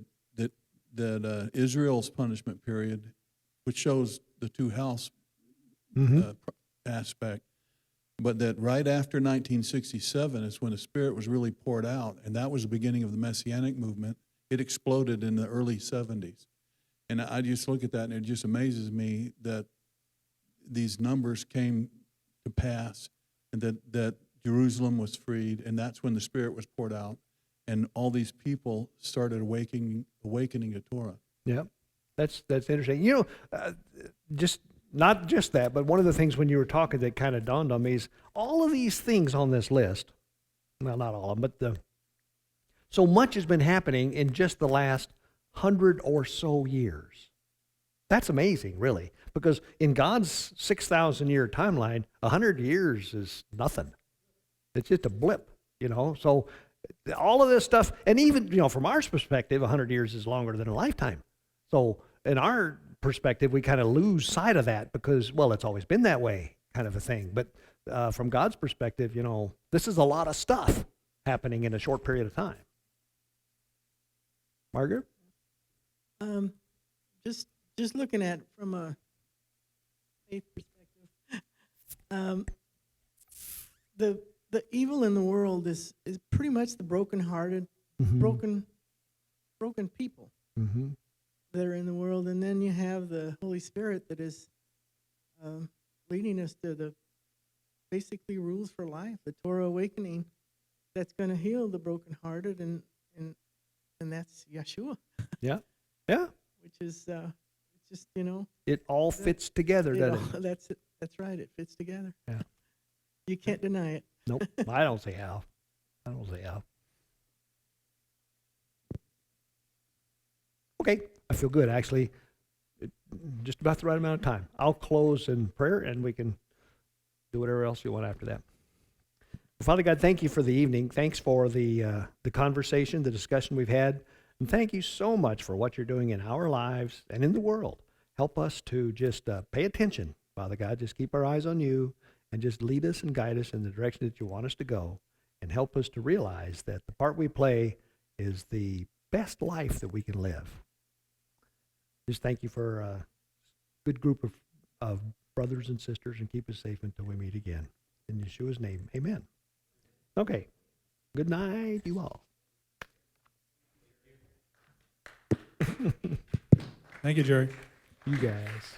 Speaker 6: Israel's punishment period, which shows the two-house aspect, but that right after 1967 is when the Spirit was really poured out, and that was the beginning of the Messianic movement. It exploded in the early 70s. And I just look at that, and it just amazes me that these numbers came to pass, and that Jerusalem was freed, and that's when the Spirit was poured out. and all these people started awakening to Torah.
Speaker 1: Yeah, that's interesting. You know, just not just that, but one of the things when you were talking that kind of dawned on me is all of these things on this list. Well, not all of them, but so much has been happening in just the last 100 or so years. That's amazing, really, because in God's 6,000-year timeline, 100 years is nothing. It's just a blip, you know. So all of this stuff, and even, you know, from our perspective, 100 years is longer than a lifetime. So in our perspective, we kind of lose sight of that because, well, it's always been that way, kind of a thing. But from God's perspective, you know, this is a lot of stuff happening in a short period of time. Margaret?
Speaker 4: Just looking at it from a faith perspective, the evil in the world is pretty much the brokenhearted, broken people
Speaker 1: Mm-hmm.
Speaker 4: that are in the world, and then you have the Holy Spirit that is leading us to the basically rules for life, the Torah awakening, that's going to heal the brokenhearted, and that's Yeshua,
Speaker 1: Yeah.
Speaker 4: which is it's just, you know,
Speaker 1: It all fits together, doesn't it?
Speaker 4: that's it. That's right. It fits together.
Speaker 1: Yeah.
Speaker 4: You can't deny it.
Speaker 1: Nope. I don't see how. Okay. I feel good, actually. Just about the right amount of time. I'll close in prayer, and we can do whatever else you want after that. Father God, thank you for the evening. Thanks for the conversation, the discussion we've had. And thank you so much for what you're doing in our lives and in the world. Help us to just pay attention, Father God. Just keep our eyes on you and just lead us and guide us in the direction that you want us to go. And help us to realize that the part we play is the best life that we can live. Just thank you for a good group of brothers and sisters, and keep us safe until we meet again. In Yeshua's name, amen. Okay. Good night, you all.
Speaker 2: Thank you, Jerry.
Speaker 1: You guys.